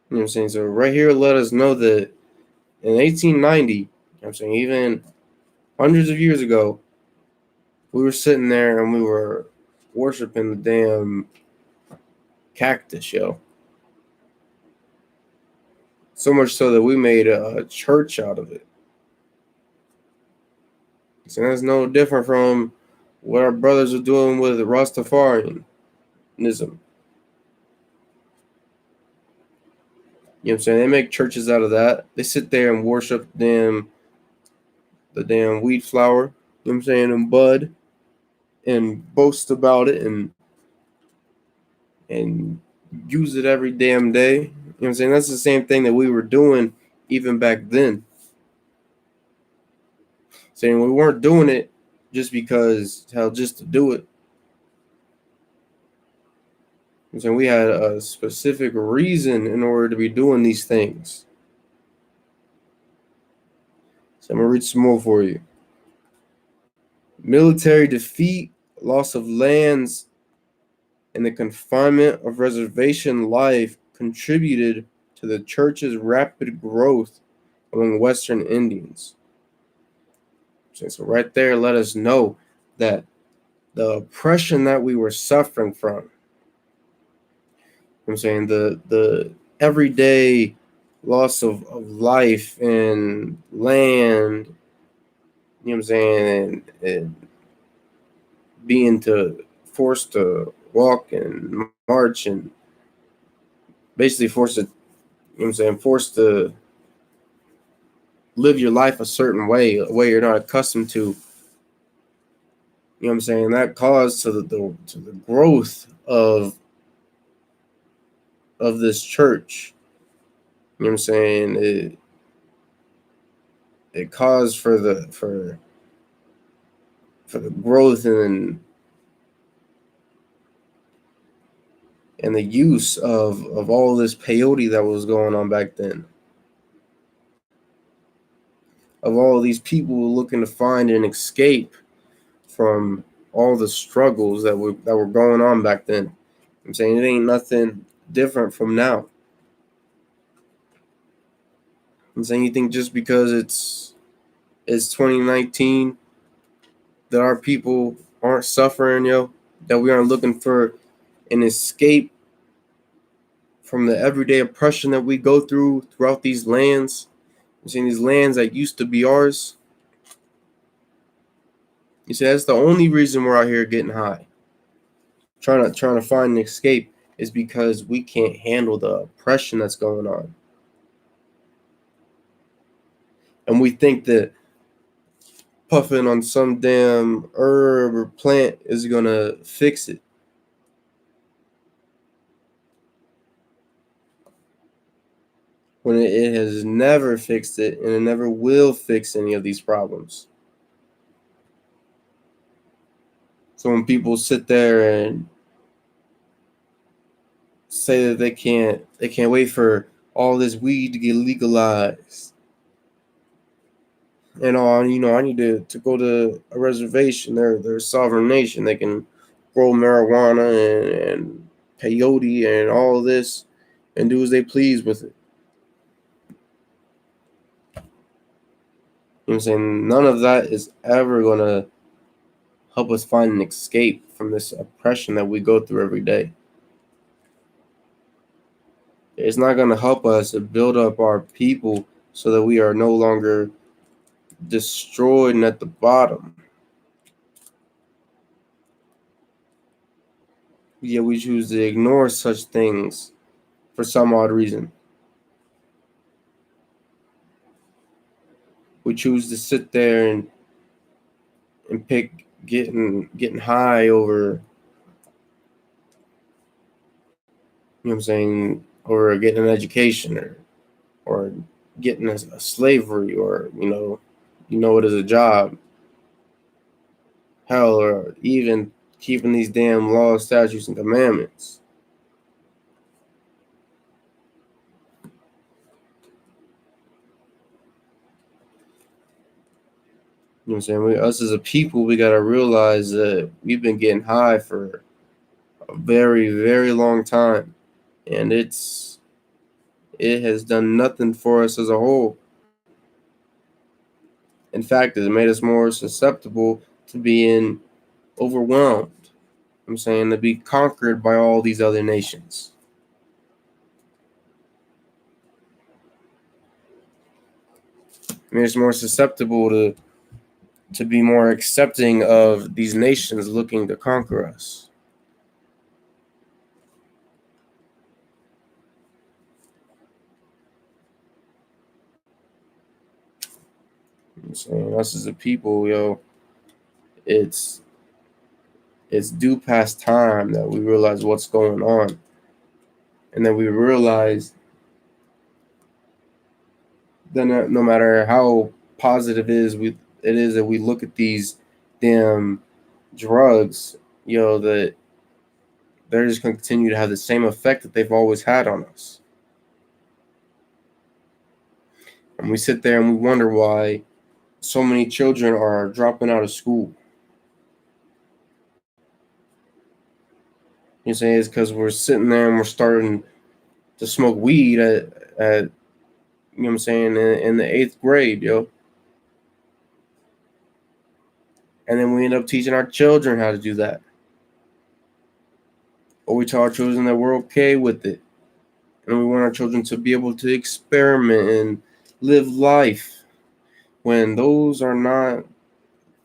S1: what I'm saying? So right here let us know that in 1890, you know what I'm saying, even hundreds of years ago, we were sitting there and we were worshiping the damn cactus, yo. So much so that we made a church out of it. So that's no different from what our brothers are doing with Rastafarianism. You know what I'm saying? They make churches out of that. They sit there and worship the damn wheat flour, you know what I'm saying, and bud, and boast about it and use it every damn day. You know what I'm saying? That's the same thing that we were doing even back then. Saying we weren't doing it just because, hell, just to do it. I'm saying we had a specific reason in order to be doing these things. So I'm going to read some more for you. Military defeat, loss of lands, and the confinement of reservation life contributed to the church's rapid growth among Western Indians. So right there, let us know that the oppression that we were suffering from, I'm saying the everyday loss of life and land, you know what I'm saying, and being forced to walk and march and basically forced to, you know what I'm saying, forced to live your life a certain way, a way you're not accustomed to. You know what I'm saying? That caused to the growth of this church. You know what I'm saying? It caused for the growth and the use of all this peyote that was going on back then. Of all these people looking to find an escape from all the struggles that were going on back then. I'm saying it ain't nothing different from now. I'm saying you think just because it's 2019 that our people aren't suffering, yo, that we aren't looking for an escape from the everyday oppression that we go throughout these lands. I'm saying these lands that used to be ours. You see, that's the only reason we're out here getting high. Trying to find an escape is because we can't handle the oppression that's going on. And we think that puffing on some damn herb or plant is gonna fix it. When it has never fixed it and it never will fix any of these problems. So when people sit there and say that they can't wait for all this weed to get legalized, and I need to go to a reservation. They're a sovereign nation. They can grow marijuana and peyote and all this and do as they please with it. You know what I'm saying? None of that is ever gonna help us find an escape from this oppression that we go through every day. It's not going to help us to build up our people so that we are no longer destroyed and at the bottom. Yet we choose to ignore such things for some odd reason. We choose to sit there and pick getting high over, you know what I'm saying, or getting an education, or getting a slavery, or what is a job, hell, or even keeping these damn laws, statutes, and commandments. You know what I'm saying? Us as a people, we gotta realize that we've been getting high for a very, very long time, and it has done nothing for us as a whole. In fact, it made us more susceptible to being overwhelmed. I'm saying to be conquered by all these other nations. It made us more susceptible to be more accepting of these nations looking to conquer us. I'm saying us as a people, it's due past time that we realize what's going on, and that we realize that no matter how positive it is that we look at these damn drugs, that they're just going to continue to have the same effect that they've always had on us. And we sit there and we wonder why so many children are dropping out of school. You know what I'm saying? It's because we're sitting there and we're starting to smoke weed at you know what I'm saying, in the 8th grade, And then we end up teaching our children how to do that. Or we tell our children that we're okay with it. And we want our children to be able to experiment and live life, when those are not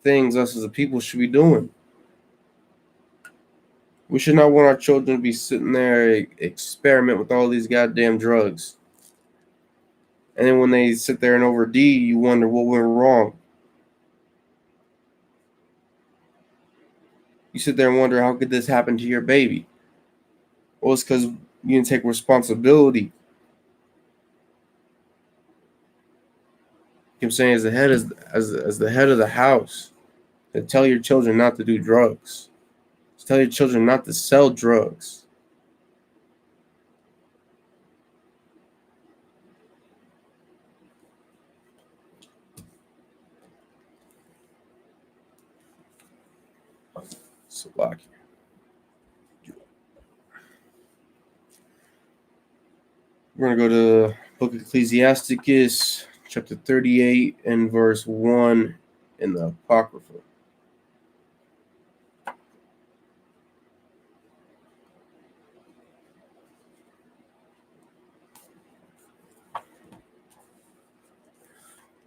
S1: things us as a people should be doing. We should not want our children to be sitting there experiment with all these goddamn drugs. And then when they sit there and OD, you wonder what went wrong. You sit there and wonder, how could this happen to your baby? Well, it's because you didn't take responsibility. You know what I'm saying? As the head as the head of the house, to tell your children not to do drugs. To tell your children not to sell drugs. Salaki. We're going to go to book of Ecclesiasticus, chapter 38 and verse 1 in the Apocrypha.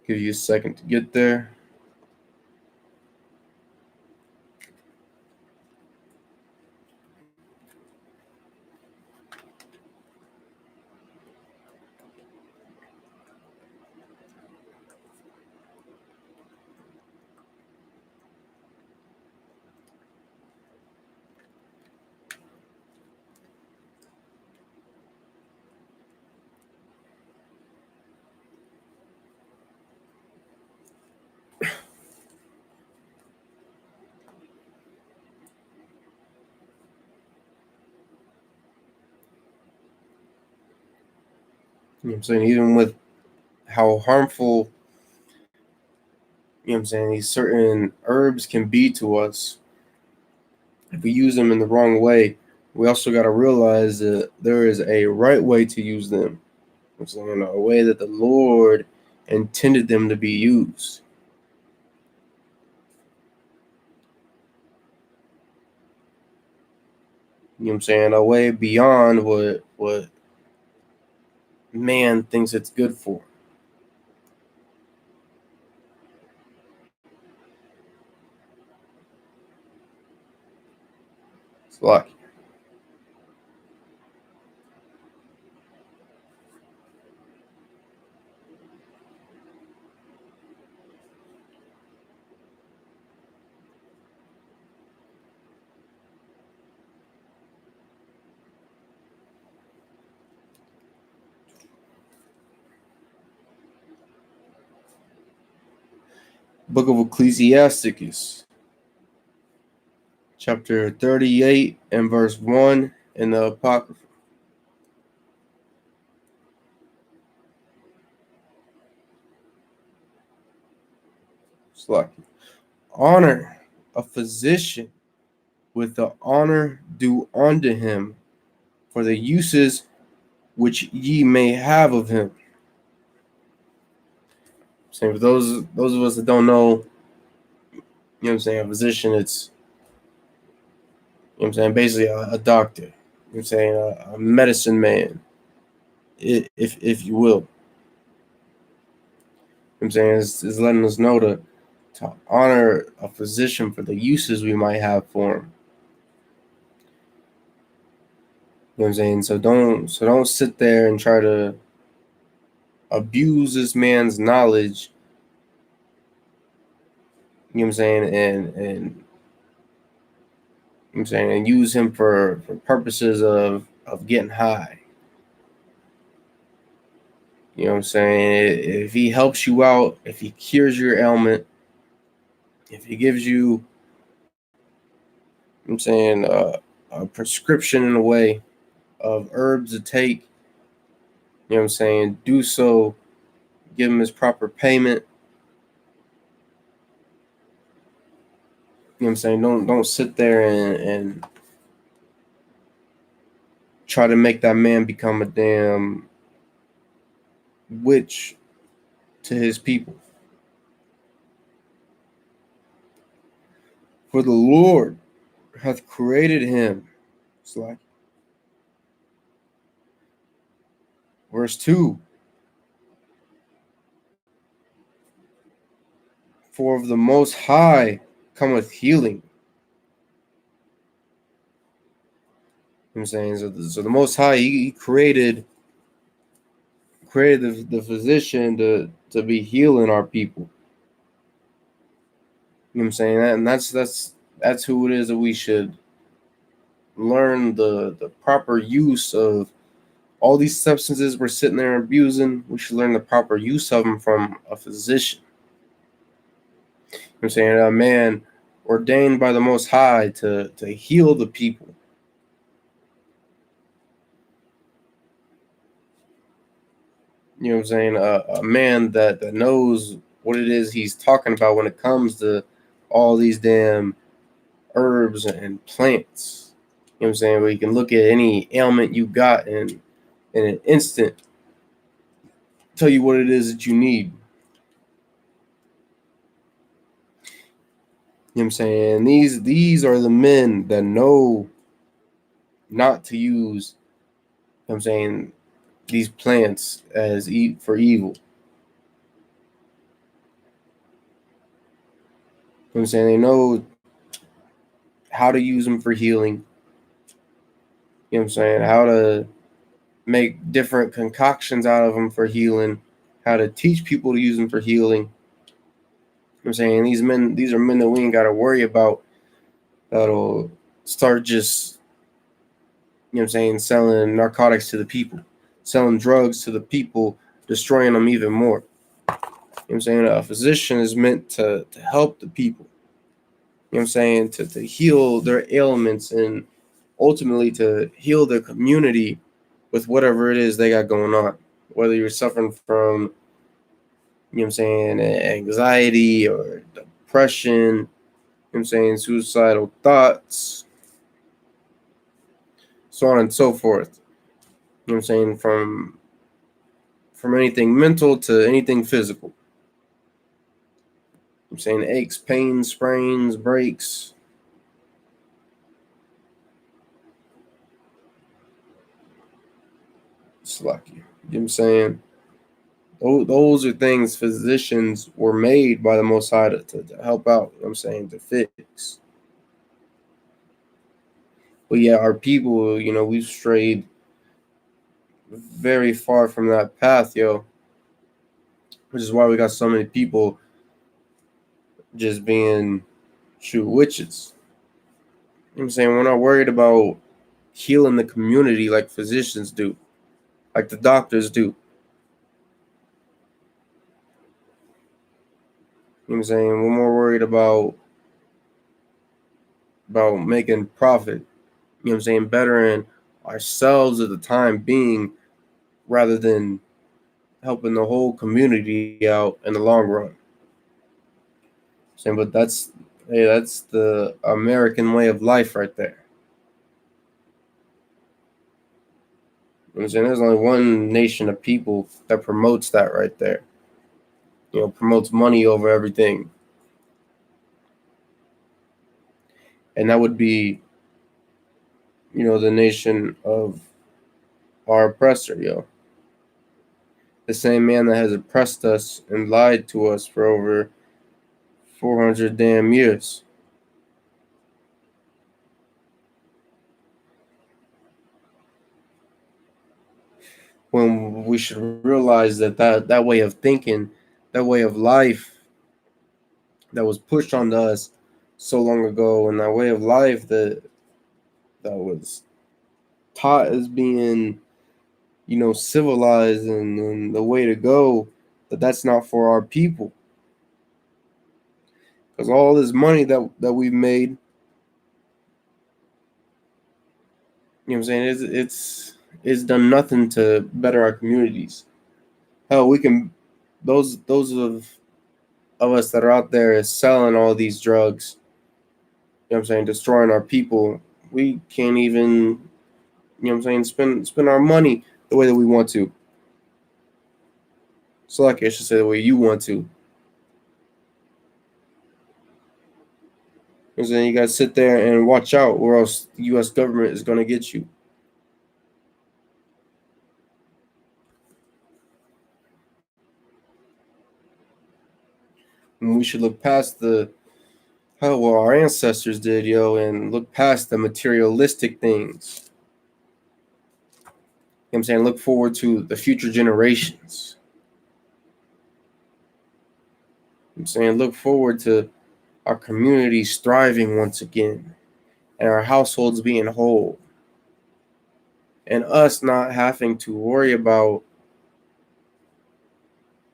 S1: Give you a second to get there. You know what I'm saying? Even with how harmful, you know what I'm saying, these certain herbs can be to us, if we use them in the wrong way, we also got to realize that there is a right way to use them. You know what I'm saying? A way that the Lord intended them to be used. You know what I'm saying? A way beyond what man thinks it's good for. It's like Book of Ecclesiasticus, chapter 38 and verse 1 in the Apocrypha. It's like honor a physician with the honor due unto him for the uses which ye may have of him. So for those of us that don't know, you know what I'm saying, a physician, it's, you know what I'm saying, basically a doctor. You know what I'm saying, a medicine man, if you will. You know what I'm saying, is letting us know to honor a physician for the uses we might have for him. You know what I'm saying? So don't sit there and try to abuse this man's knowledge, you know what I'm saying, and you know what I'm saying, and use him for purposes of getting high. You know what I'm saying? If he helps you out, if he cures your ailment, if he gives you, you know what I'm saying, a prescription in a way of herbs to take, you know what I'm saying, do so, give him his proper payment. You know what I'm saying? Don't sit there and try to make that man become a damn witch to his people. For the Lord hath created him. It's like verse 2. For of the Most High cometh healing. You know what I'm saying? So the Most High, he created the physician to be healing our people. You know what I'm saying? And that's who it is that we should learn the proper use of all these substances we're sitting there abusing. We should learn the proper use of them from a physician. You know what I'm saying? A man ordained by the Most High to heal the people. You know what I'm saying? A man that knows what it is he's talking about when it comes to all these damn herbs and plants. You know what I'm saying? Where you can look at any ailment you got and in an instant tell you what it is that you need. You know what I'm saying? These are the men that know not to use, you know what I'm saying, these plants as for evil. You know what I'm saying? They know how to use them for healing. You know what I'm saying? How to make different concoctions out of them for healing, how to teach people to use them for healing. You know what I'm saying? These are men that we ain't got to worry about that'll start just, you know what I'm saying, selling narcotics to the people, selling drugs to the people, destroying them even more. You know what I'm saying? A physician is meant to help the people. You know what I'm saying? To heal their ailments and ultimately to heal their community with whatever it is they got going on. Whether you're suffering from, you know what I'm saying, anxiety or depression, you know what I'm saying, suicidal thoughts, so on and so forth. You know what I'm saying, from anything mental to anything physical. I'm saying aches, pains, sprains, breaks. It's lucky. You know what I'm saying? Those are things physicians were made by the Most High to help out. You know what I'm saying? To fix. But yeah, our people, we've strayed very far from that path, yo. Which is why we got so many people just being true witches. You know what I'm saying? We're not worried about healing the community like physicians do, like the doctors do. You know what I'm saying? We're more worried about making profit. You know what I'm saying? Bettering ourselves at the time being rather than helping the whole community out in the long run. Saying, but that's the American way of life right there. You know what I'm saying? There's only one nation of people that promotes that right there. Promotes money over everything. And that would be, the nation of our oppressor, yo. The same man that has oppressed us and lied to us for over 400 damn years. When we should realize that way of thinking, that way of life that was pushed onto us so long ago, and that way of life that was taught as being, civilized and the way to go, that's not for our people. Because all this money that we've made, what I'm saying, it's done nothing to better our communities. Hell, we can those of us that are out there is selling all these drugs, what I'm saying, destroying our people. We can't even, what I'm saying, spend our money the way that we want to. So like I should say the way you want to. Because then you gotta sit there and watch out, or else the U.S. government is gonna get you. And we should look past how well our ancestors did, yo, and look past the materialistic things. You know what I'm saying? Look forward to the future generations. You know what I'm saying? Look forward to our communities thriving once again and our households being whole. And us not having to worry about, you know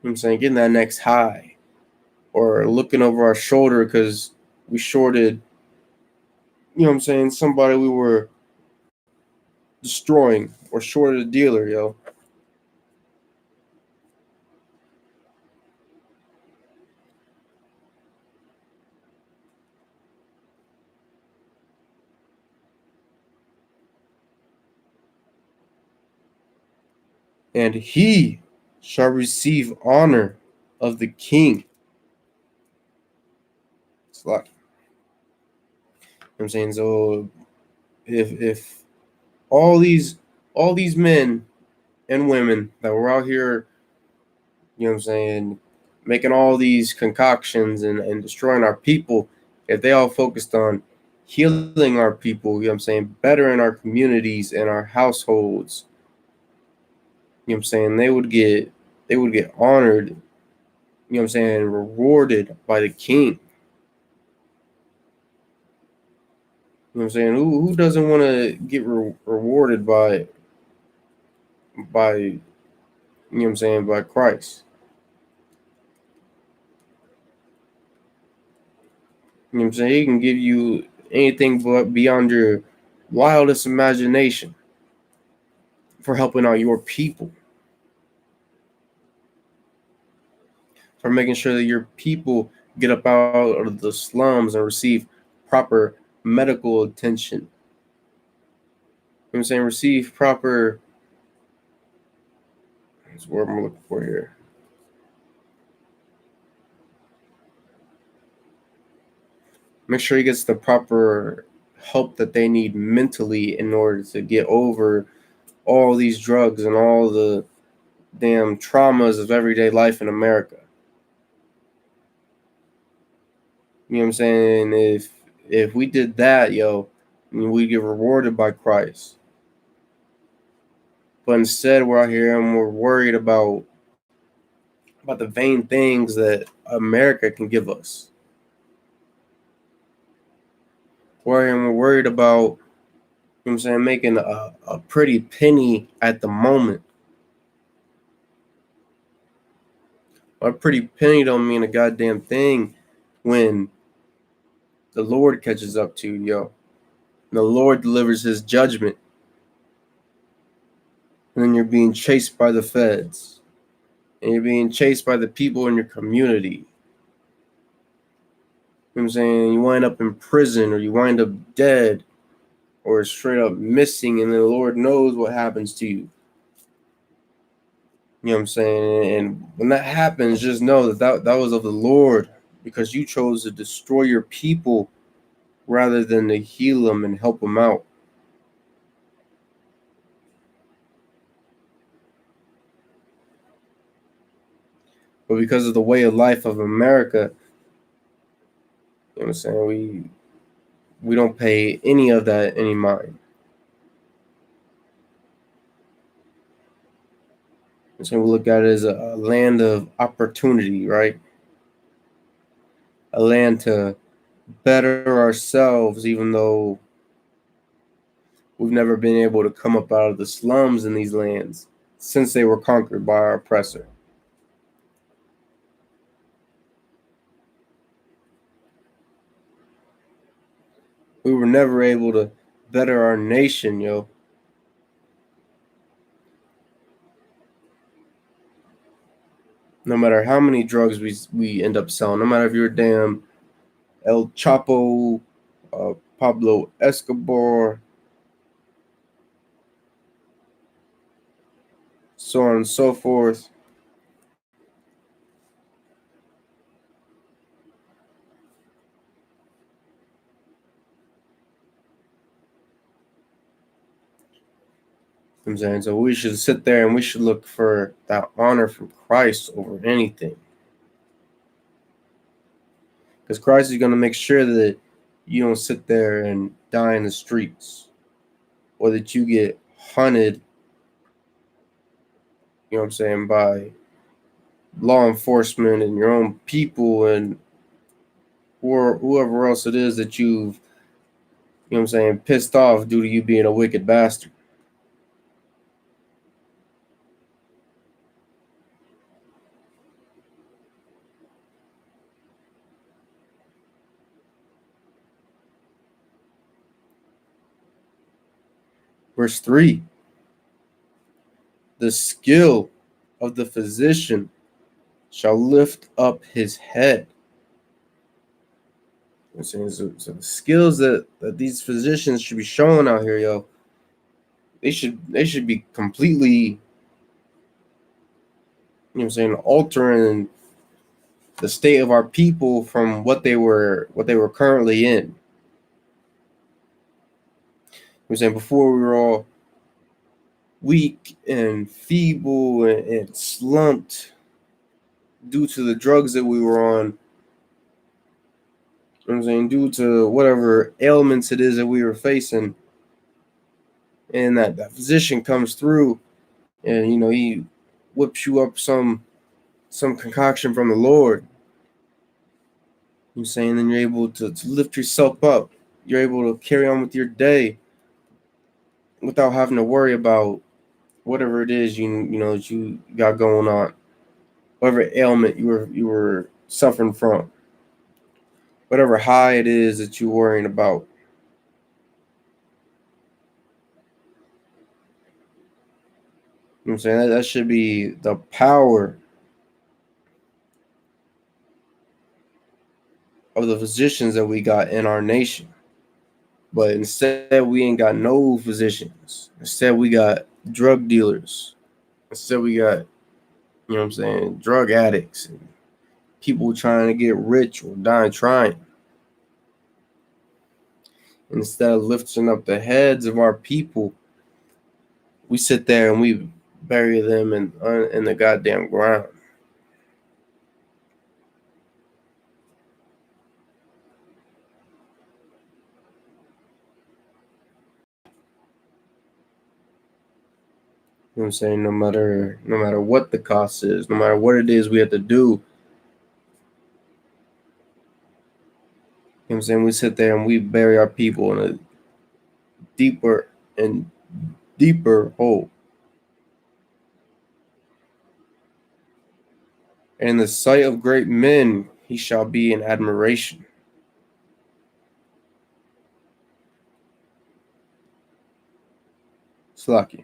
S1: what I'm saying, getting that next high or looking over our shoulder because we shorted, you know what I'm saying, somebody we were destroying or shorted a dealer, yo. And he shall receive honor of the king. It's like, you know what I'm saying? So if all these men and women that were out here, you know what I'm saying, making all these concoctions and destroying our people, if they all focused on healing our people, you know what I'm saying, bettering our communities and our households, you know what I'm saying, they would get honored, you know what I'm saying, rewarded by the king. You know what I'm saying? Who doesn't want to get rewarded by you know what I'm saying, by Christ? You know what I'm saying? He can give you anything but beyond your wildest imagination for helping out your people, for making sure that your people get up out of the slums and receive proper medical attention. You know what I'm saying? Receive proper, that's what I'm looking for here. Make sure he gets the proper help that they need mentally in order to get over all these drugs and all the damn traumas of everyday life in America. You know what I'm saying? If we did that, yo, I mean, we'd get rewarded by Christ. But instead, we're out here and we're worried about the vain things that America can give us. We're worried about, you know what I'm saying, making a pretty penny at the moment. A pretty penny don't mean a goddamn thing when the Lord catches up to you, yo. And the Lord delivers his judgment. And then you're being chased by the feds. And you're being chased by the people in your community. You know what I'm saying? You wind up in prison or you wind up dead or straight up missing, and the Lord knows what happens to you. You know what I'm saying? And when that happens, just know that was of the Lord, because you chose to destroy your people rather than to heal them and help them out. But because of the way of life of America, you know what I'm saying, we don't pay any of that any mind. And so we look at it as a land of opportunity, right? A land to better ourselves, even though we've never been able to come up out of the slums in these lands since they were conquered by our oppressor. We were never able to better our nation, yo. No matter how many drugs we end up selling, no matter if you're damn El Chapo, Pablo Escobar, so on and so forth. I'm saying, so we should sit there and we should look for that honor from Christ over anything. Because Christ is going to make sure that you don't sit there and die in the streets, or that you get hunted, you know what I'm saying, by law enforcement and your own people and or whoever else it is that you've, you know what I'm saying, pissed off due to you being a wicked bastard. Verse 3, the skill of the physician shall lift up his head. You know what I'm saying? So the skills that these physicians should be showing out here, yo, they should be completely, you know what I'm saying, altering the state of our people from what they were currently in. You know what I'm saying, before we were all weak and feeble and slumped due to the drugs that we were on. You know what I'm saying, due to whatever ailments it is that we were facing. And that physician comes through and, you know, he whips you up some concoction from the Lord. You know what I'm saying, then you're able to lift yourself up. You're able to carry on with your day without having to worry about whatever it is you know that you got going on, whatever ailment you were suffering from, whatever high it is that you're worrying about. You know what I'm saying, that should be the power of the physicians that we got in our nation. But instead, we ain't got no physicians. Instead, we got drug dealers. Instead, we got, you know what I'm saying, drug addicts and people trying to get rich or dying trying. Instead of lifting up the heads of our people, we sit there and we bury them in the goddamn ground. You know what I'm saying? No matter what the cost is, no matter what it is we have to do, you know what I'm saying? We sit there and we bury our people in a deeper and deeper hole. And in the sight of great men, he shall be in admiration. Slaki.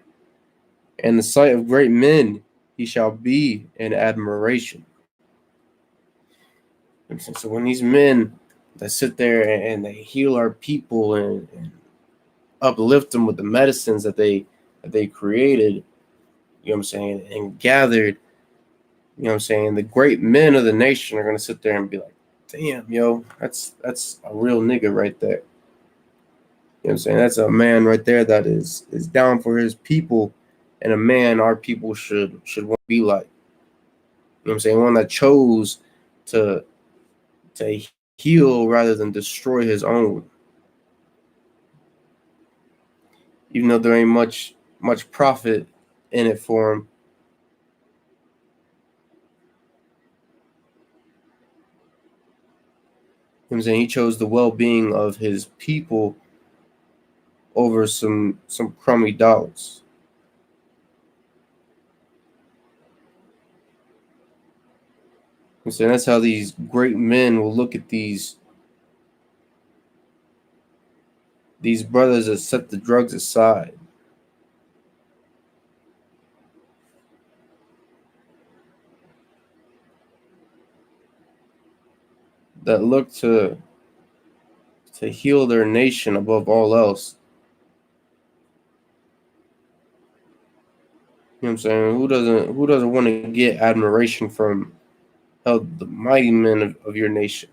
S1: In the sight of great men, he shall be in admiration. So when these men that sit there and they heal our people and uplift them with the medicines that they created, you know what I'm saying, and gathered, you know what I'm saying, the great men of the nation are gonna sit there and be like, damn, yo, that's a real nigga right there. You know what I'm saying? That's a man right there that is down for his people, and a man our people should want to be like. You know what I'm saying? One that chose to to heal rather than destroy his own. Even though there ain't much profit in it for him. You know what I'm saying? He chose the well-being of his people over some crummy dollars. I'm saying that's how these great men will look at these brothers that set the drugs aside, that look to heal their nation above all else. You know what I'm saying? Who doesn't want to get admiration from the mighty men of your nation,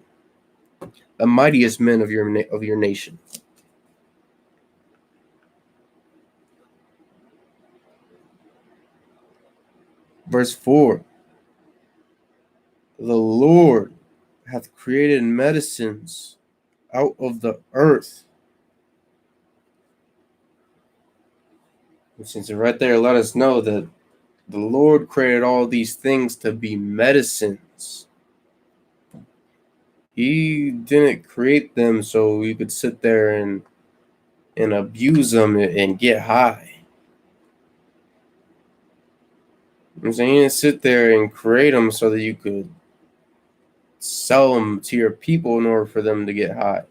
S1: the mightiest men of your nation? Verse 4: The Lord hath created medicines out of the earth. Since right there, let us know that the Lord created all these things to be medicines. He didn't create them so you could sit there and abuse them and get high. I'm saying you didn't sit there and create them so that you could sell them to your people in order for them to get high,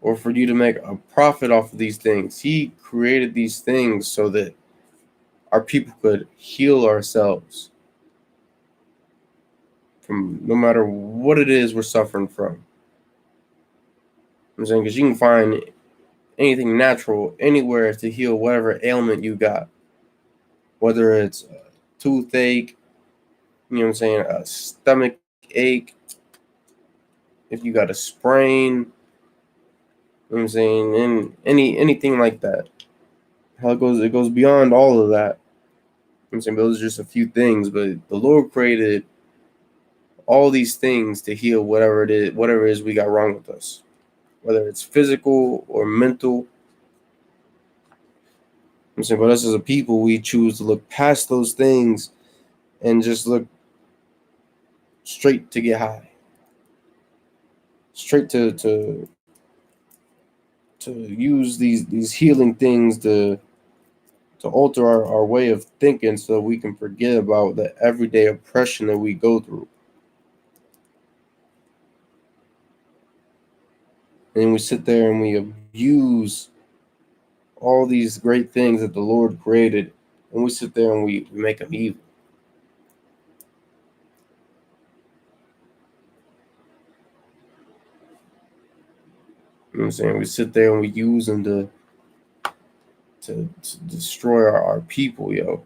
S1: or for you to make a profit off of these things. He created these things so that our people could heal ourselves from no matter what it is we're suffering from. I'm saying, because you can find anything natural anywhere to heal whatever ailment you got, whether it's a toothache, you know what I'm saying, a stomach ache, if you got a sprain, you know what I'm saying, and anything like that. How it goes beyond all of that. I'm saying, those are just a few things, but the Lord created all these things to heal whatever it is we got wrong with us, whether it's physical or mental. I'm saying, but us as a people, we choose to look past those things and just look straight to get high, straight to use these healing things to alter our way of thinking so we can forget about the everyday oppression that we go through. And we sit there and we abuse all these great things that the Lord created, and we sit there and we make them evil. You know what I'm saying? We sit there and we use them to destroy our people, yo.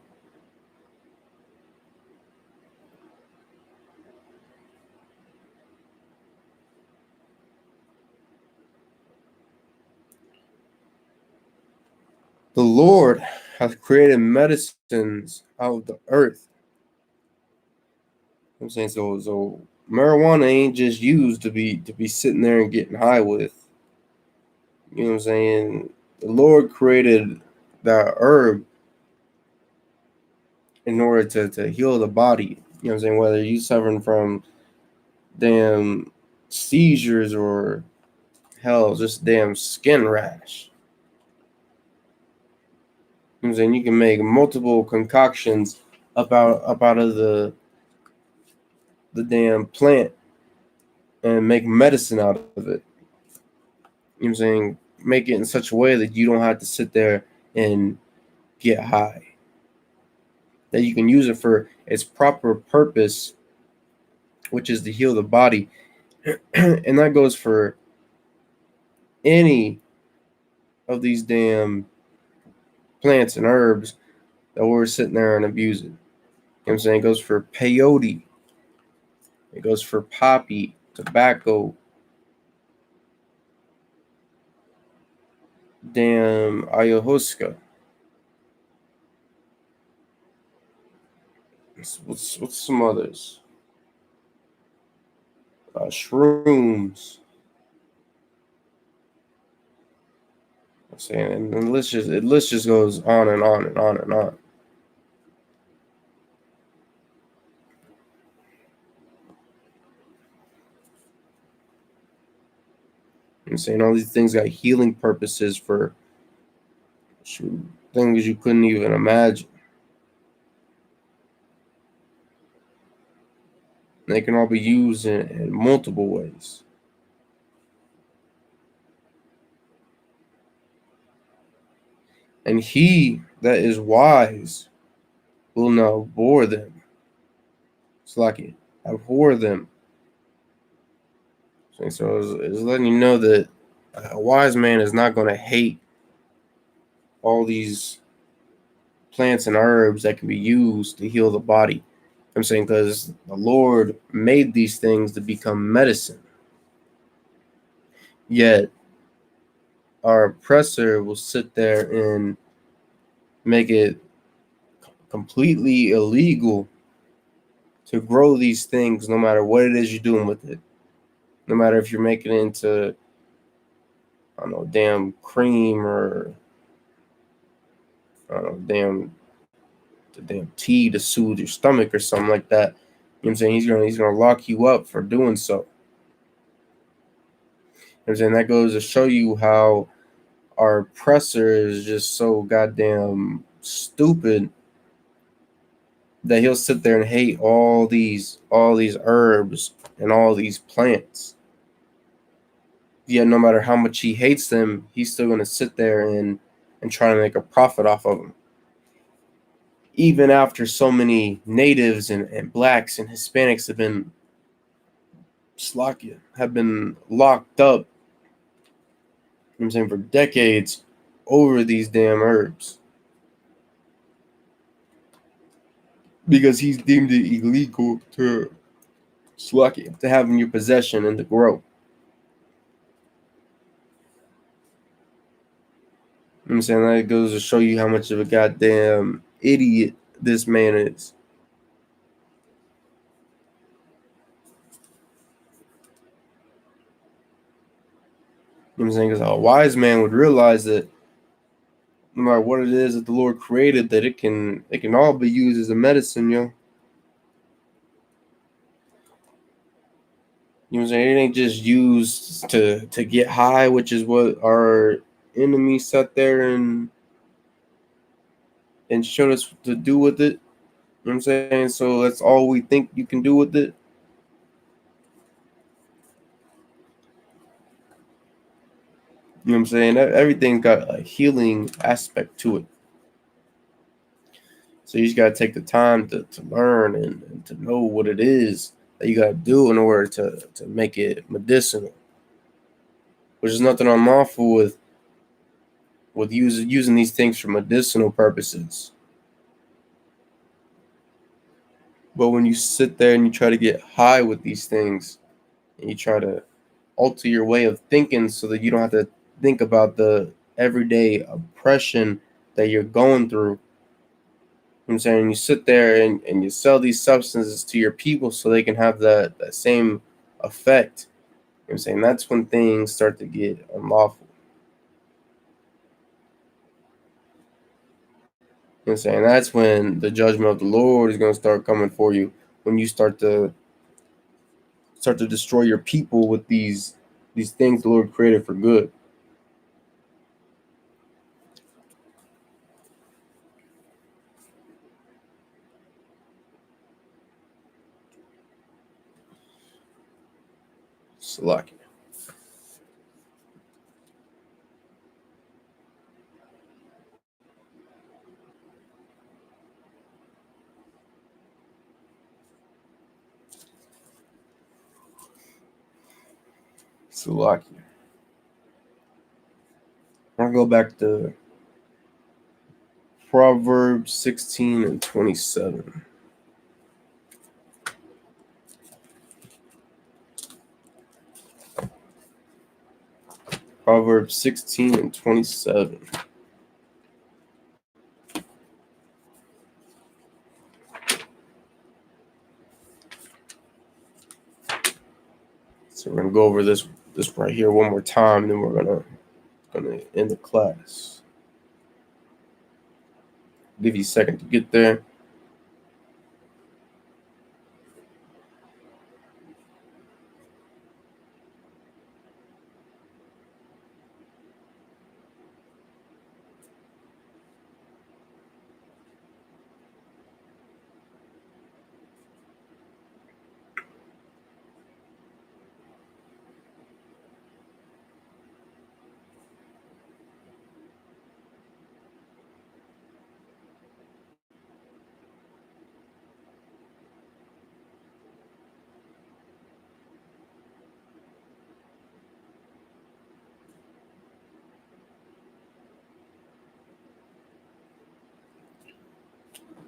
S1: The Lord hath created medicines out of the earth. I'm saying so marijuana ain't just used to be sitting there and getting high with. You know what I'm saying? The Lord created that herb in order to heal the body. You know what I'm saying? Whether you suffering from damn seizures or hell, just damn skin rash. You know what I'm saying? You can make multiple concoctions up out of the damn plant and make medicine out of it. You know what I'm saying? Make it in such a way that you don't have to sit there and get high. That you can use it for its proper purpose, which is to heal the body. And that goes for any of these damn plants and herbs that we're sitting there and abusing. You know what I'm saying? It goes for peyote. It goes for poppy, tobacco, damn ayahuasca. What's some others? Shrooms. I'm saying, and the list just goes on and on and on and on. I'm saying all these things got healing purposes for things you couldn't even imagine. They can all be used in multiple ways. And he that is wise will not abhor them. It's like it, abhor them. So it's letting you know that a wise man is not going to hate all these plants and herbs that can be used to heal the body. I'm saying because the Lord made these things to become medicine. Yet our oppressor will sit there and make it completely illegal to grow these things, no matter what it is you're doing with it. No matter if you're making it into, I don't know, damn cream or, I don't know, the damn tea to soothe your stomach or something like that. You know what I'm saying? He's gonna lock you up for doing so. You know what I'm saying? That goes to show you how our oppressor is just so goddamn stupid that he'll sit there and hate all these herbs and all these plants. Yet no matter how much he hates them, he's still gonna sit there and try to make a profit off of them. Even after so many natives and blacks and Hispanics have been locked up, you know what I'm saying, for decades over these damn herbs. Because he's deemed it illegal to have in your possession and to grow. You know what I'm saying? That goes to show you how much of a goddamn idiot this man is. You know what I'm saying? Because a wise man would realize that no matter what it is that the Lord created, that it can all be used as a medicine, yo. You know what I'm saying? It ain't just used to get high, which is what our enemy sat there and showed us to do with it. You know what I'm saying? So that's all we think you can do with it. You know what I'm saying? Everything's got a healing aspect to it. So you just got to take the time to learn and to know what it is that you got to do in order to make it medicinal. Which is nothing unlawful with using these things for medicinal purposes. But when you sit there and you try to get high with these things and you try to alter your way of thinking so that you don't have to think about the everyday oppression that you're going through. I'm saying you sit there and you sell these substances to your people so they can have that same effect. I'm saying that's when things start to get unlawful. I'm saying that's when the judgment of the Lord is going to start coming for you, when you start to destroy your people with these things the Lord created for good. Salaki. Salaki. I'll go back to Proverbs 16 and 27. Proverbs 16 and 27. So we're gonna go over this right here one more time, and then we're gonna end the class. Give you a second to get there.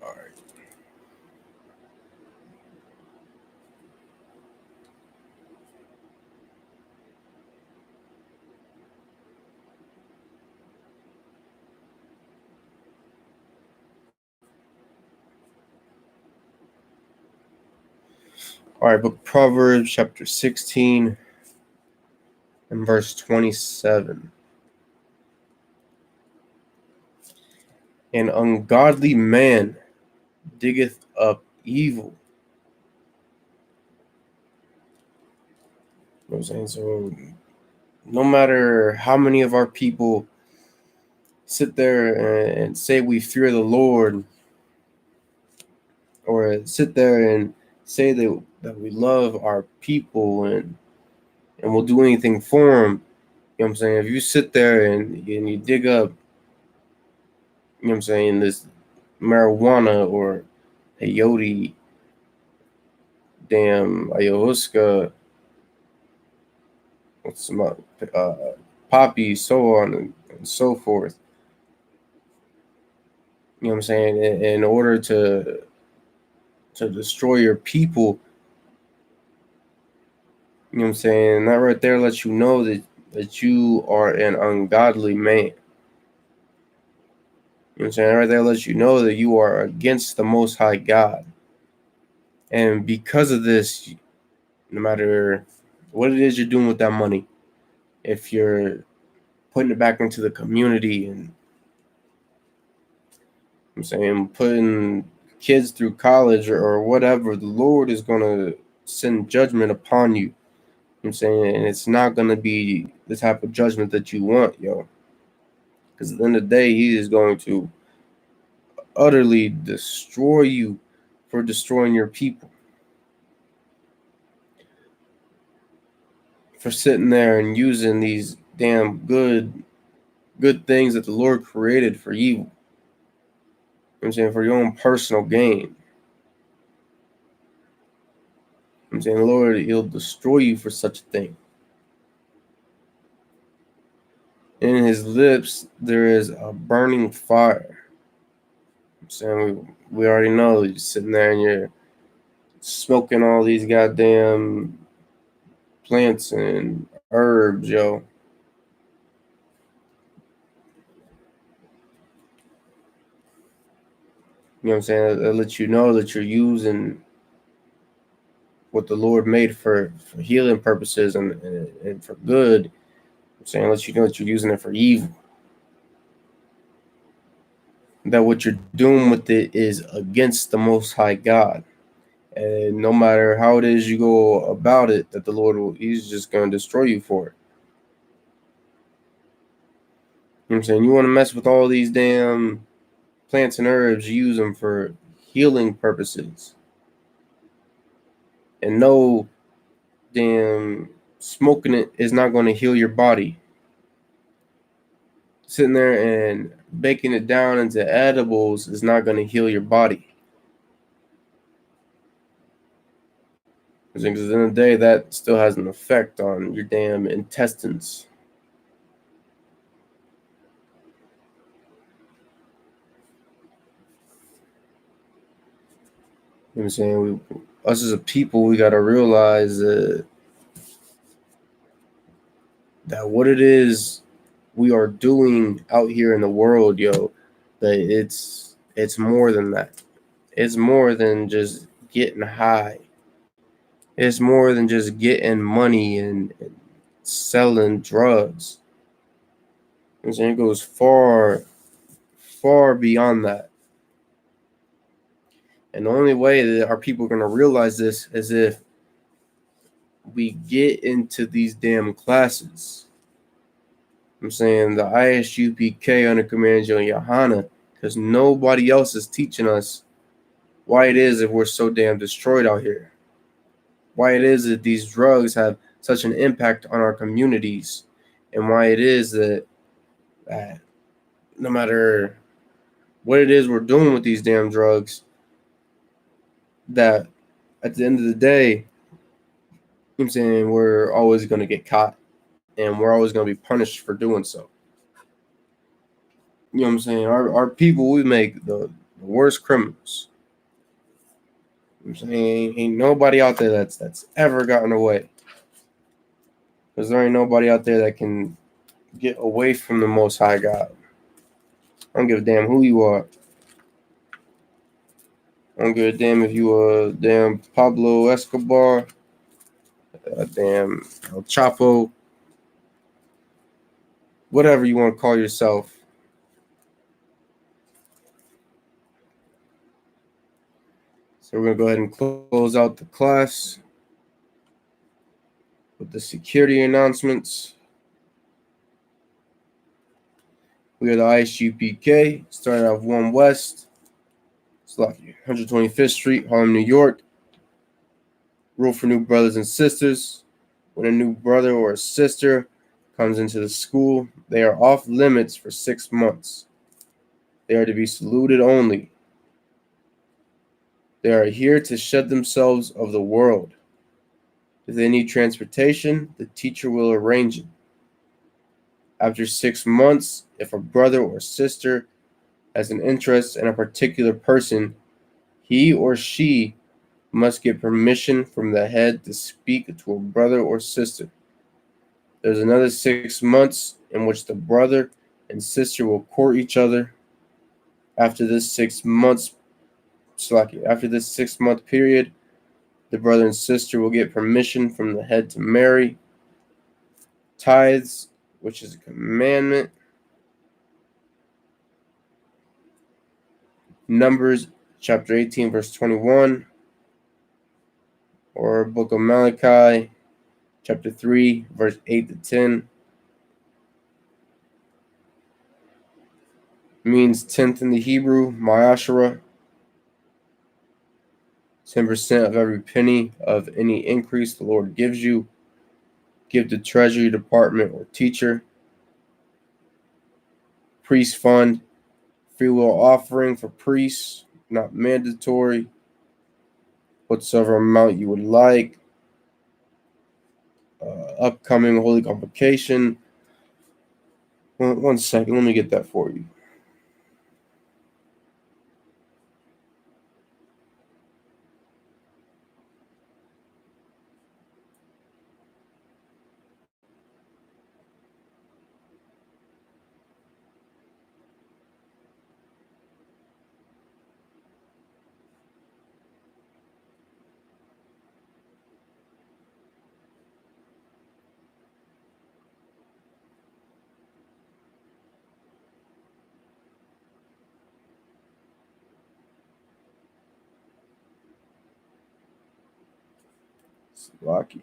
S1: All right. All right, but Proverbs chapter 16 and verse 27. An ungodly man diggeth up evil. You know what I'm saying? So no matter how many of our people sit there and say we fear the Lord, or sit there and say that we love our people and we'll do anything for them, you know what I'm saying? If you sit there and you dig up, you know what I'm saying, this marijuana or peyote, damn ayahuasca, some poppy, so on and so forth. You know what I'm saying? In order to destroy your people, you know what I'm saying? That right there lets you know that you are an ungodly man. You know what I'm saying? That right there lets you know that you are against the Most High God. And because of this, no matter what it is you're doing with that money, if you're putting it back into the community and I'm saying putting kids through college or whatever, the Lord is going to send judgment upon you. You know what I'm saying? And it's not going to be the type of judgment that you want, yo. Because at the end of the day, He is going to utterly destroy you for destroying your people. For sitting there and using these damn good things that the Lord created for evil. You know what I'm saying? For your own personal gain. I'm saying, Lord, He'll destroy you for such a thing. In His lips, there is a burning fire. I'm saying, we already know you're sitting there and you're smoking all these goddamn plants and herbs, yo. You know what I'm saying? That lets you know that you're using what the Lord made for healing purposes and for good. I'm saying let you know that you're using it for evil. That what you're doing with it is against the Most High God. And no matter how it is you go about it, that the Lord He's just going to destroy you for it. You know what I'm saying? You want to mess with all these damn plants and herbs, you use them for healing purposes. And no damn smoking it is not going to heal your body. Sitting there and baking it down into edibles is not going to heal your body. Because at the end of the day, that still has an effect on your damn intestines. You know what I'm saying? Us as a people, we got to realize that what it is we are doing out here in the world, yo, that it's more than that. It's more than just getting high. It's more than just getting money and selling drugs. You know what I'm saying? It goes far, far beyond that. And the only way that our people are going to realize this is if we get into these damn classes. I'm saying the ISUPK under Command GEN.YAHANNA, because nobody else is teaching us why it is that we're so damn destroyed out here. Why it is that these drugs have such an impact on our communities, and why it is that no matter what it is we're doing with these damn drugs, that at the end of the day, you know what I'm saying, we're always going to get caught and we're always going to be punished for doing so. You know what I'm saying? Our people, we make the worst criminals. You know what I'm saying? Ain't nobody out there that's ever gotten away. Because there ain't nobody out there that can get away from the Most High God. I don't give a damn who you are. I don't give a damn if you a damn Pablo Escobar, a damn El Chapo, whatever you want to call yourself. So we're going to go ahead and close out the class with the security announcements. We are the I.S.U.P.K. Starting off 1 West, 125th Street, Harlem, New York. Rule for new brothers and sisters. When a new brother or a sister comes into the school, they are off limits for 6 months. They are to be saluted only. They are here to shed themselves of the world. If they need transportation, the teacher will arrange it. After 6 months, if a brother or sister has an interest in a particular person, he or she must get permission from the head to speak to a brother or sister. There's another 6 months in which the brother and sister will court each other. After this 6 month period, the brother and sister will get permission from the head to marry. Tithes, which is a commandment. Numbers chapter 18 verse 21, or book of Malachi chapter 3 verse 8 to 10. Means tenth in the Hebrew, ma'ashara. 10% of every penny of any increase the Lord gives you. Give to Treasury Department or teacher. Priest fund. Free will offering for priests, not mandatory. Whatsoever amount you would like. Upcoming Holy Convocation. One second, let me get that for you. Lucky.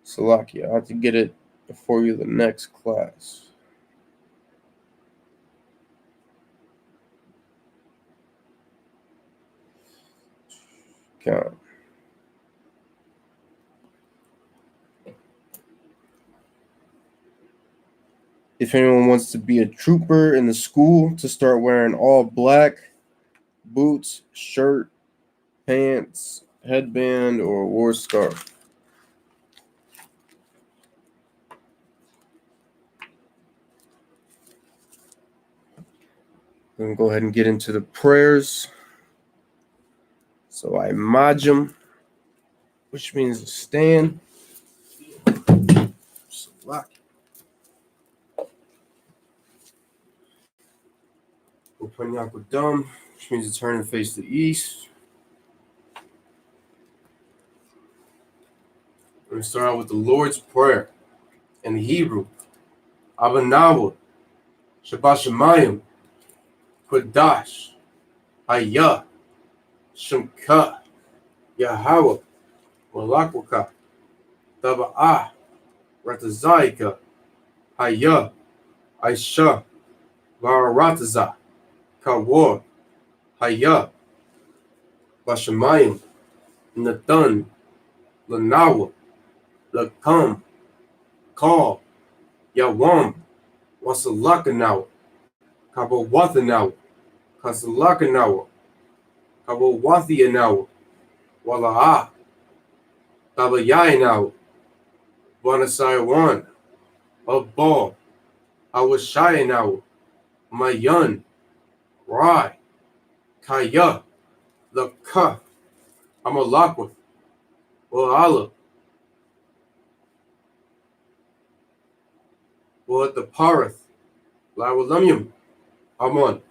S1: Salakia, I have to get it for you the next class. Count. If anyone wants to be a trooper in the school, to start wearing all black, boots, shirt, pants, headband, or war scarf. Then go ahead and get into the prayers. So I majim, which means to stand. Upanyakudam, which means to turn and face the east. We're going to start out with the Lord's Prayer in the Hebrew. Abanawa, Shabbat Shemayim, Kodash, Hayah, Shemka, Yahweh, Malakwaka, Taba'ah, Ratazaika, Hayah, Aisha, Varataza, Kawar, Hayah, Bashamayim, Nathan, Lanawa, Lakam, Call, Yawam, Wasalakanawa, Kabawatanawa, Kasalakanawa, Kabawathianawa, Walaha, Tabayayanawa, Wanasayawan, Abal, Awashayanawa, Mayan, Rai, Kaya, Laka, Amalakwa, Wa'ala, Wa'at the Parath, Lawalamyam, Aman.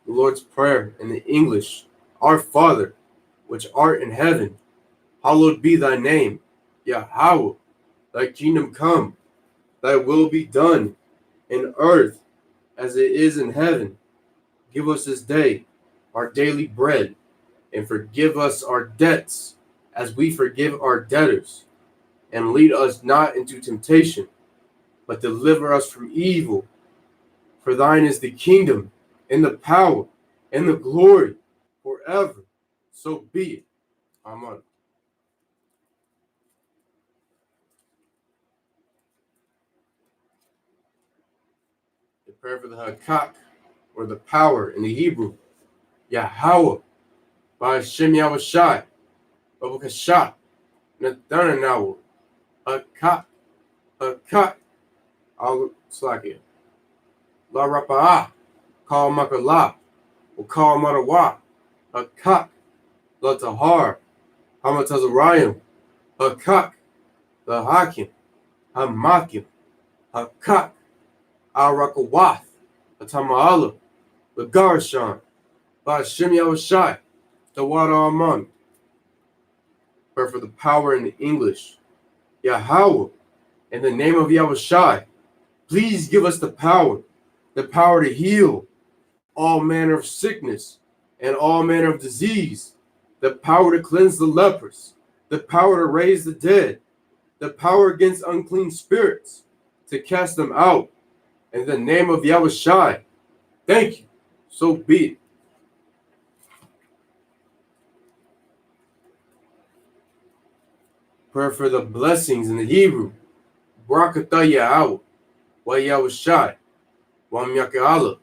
S1: The Lord's Prayer in the English. Our Father, which art in heaven, hallowed be thy name. Yahweh, thy kingdom come, thy will be done in earth as it is in heaven. Give us this day our daily bread, and forgive us our debts as we forgive our debtors. And lead us not into temptation, but deliver us from evil. For thine is the kingdom, and the power, and the glory, forever. So be it. Amen. The prayer for the Hakak, or the power in the Hebrew. Yahweh, Ba'ashem Yahushai, Babakashah, Nathananawa, Hakak, Al-Slakia, La Rapa'ah, Kal Makalah, Kal Marawa, Hakak, La Tahar, Hamatazarayim, Hakak, the Hakim, Hamakim, Hakak, Al-Rakawath, Atama'ala, the Garashan, Ba'ashem Yahushai, the Wada Aman. Prayer for the power in the English. Yahweh, in the name of Yahushai, please give us the power to heal all manner of sickness and all manner of disease, the power to cleanse the lepers, the power to raise the dead, the power against unclean spirits, to cast them out. In the name of Yahushai, thank you. So be it. Prayer for the blessings in the Hebrew. Barakatah Yahweh, wa Yahushai, wa Myaka'ala,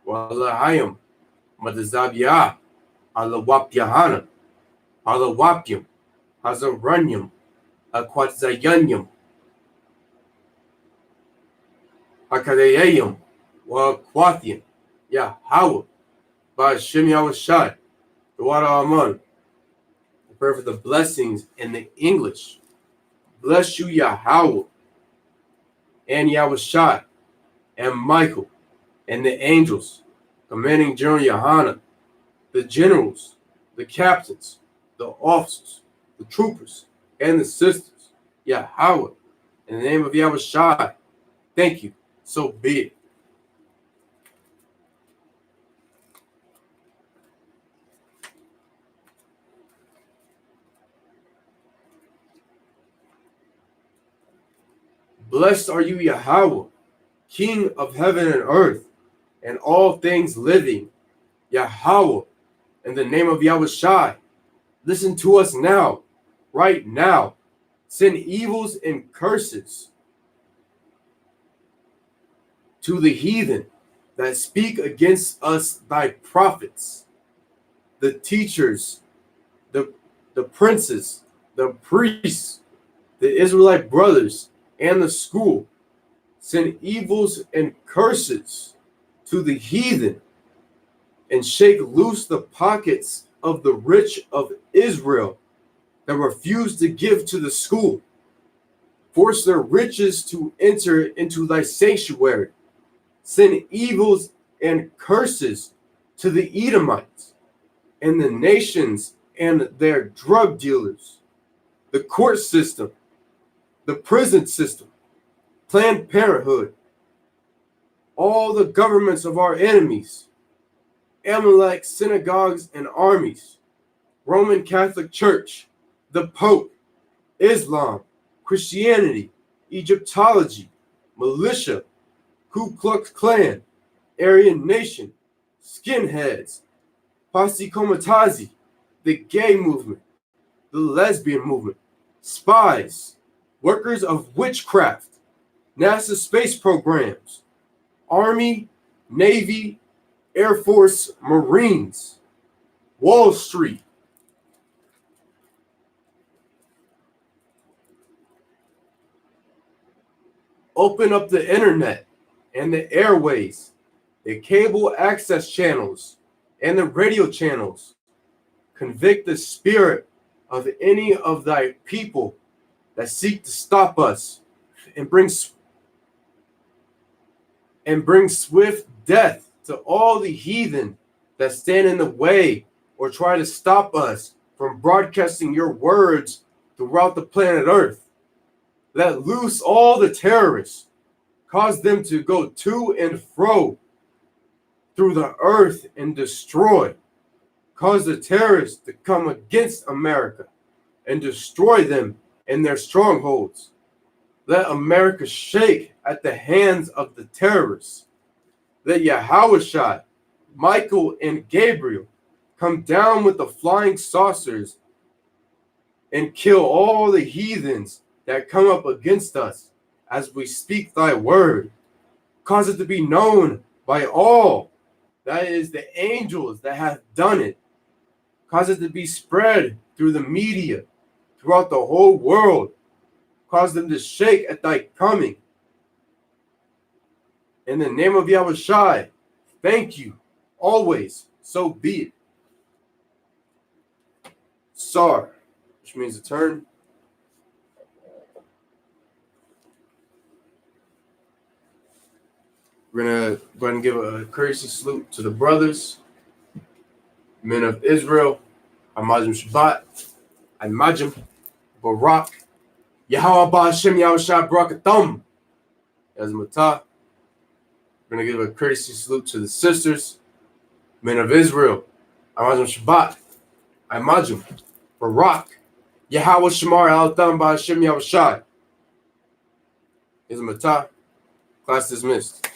S1: wa Lahayim, Madazab Yah, ISUPK, ISRAELITES, Hazaranyam, Aquatzayanyam, Hakadayayam, wa Aquathian, Yahweh, Ba'ashem Yahushai, the Wada Aman. Prayer for the blessings in the English. Bless you, Yahweh. and Yahushua and Michael and the angels, commanding General Yahanna, the generals, the captains, the officers, the troopers, and the sisters, Yahweh, in the name of Yahushua, thank you, so be it. Blessed are you, Yahweh, King of heaven and earth, and all things living, Yahweh, in the name of Yahushua, listen to us now, right now. Send evils and curses to the heathen that speak against us, thy prophets, the teachers, the princes, the priests, the Israelite brothers, and the school. Send evils and curses to the heathen and shake loose the pockets of the rich of Israel that refuse to give to the school. Force their riches to enter into thy sanctuary. Send evils and curses to the Edomites and the nations and their drug dealers, the court system, the prison system, Planned Parenthood, all the governments of our enemies, Amalek synagogues and armies, Roman Catholic Church, the Pope, Islam, Christianity, Egyptology, militia, Ku Klux Klan, Aryan Nation, skinheads, Posse Comitazi, the gay movement, the lesbian movement, spies, workers of witchcraft, NASA space programs, Army, Navy, Air Force, Marines, Wall Street, open up the internet and the airways, the cable access channels and the radio channels. Convict the spirit of any of thy people that seek to stop us and bring swift death to all the heathen that stand in the way or try to stop us from broadcasting your words throughout the planet Earth. Let loose all the terrorists, cause them to go to and fro through the earth and destroy. Cause the terrorists to come against America and destroy them in their strongholds. Let America shake at the hands of the terrorists. Let Yahushua, Michael, and Gabriel come down with the flying saucers and kill all the heathens that come up against us as we speak thy word. Cause it to be known by all that it is the angels that have done it. Cause it to be spread through the media, throughout the whole world. Cause them to shake at thy coming. In the name of Yahushua, thank you, always, so be it. Sar, which means a turn. We're going to go ahead and give a courtesy salute to the brothers, men of Israel, Amajim Shabbat, Amajim, Barak, Yahweh Ba'Hashem Yahushua Barakathum, Ezmatah. We're going to give a courtesy salute to the sisters, men of Israel, Amajim Shabbat, Amajim, Barak, Yahweh Shamar Al-Tham Ba'Hashem Yahushua. Ezmatah. Class dismissed.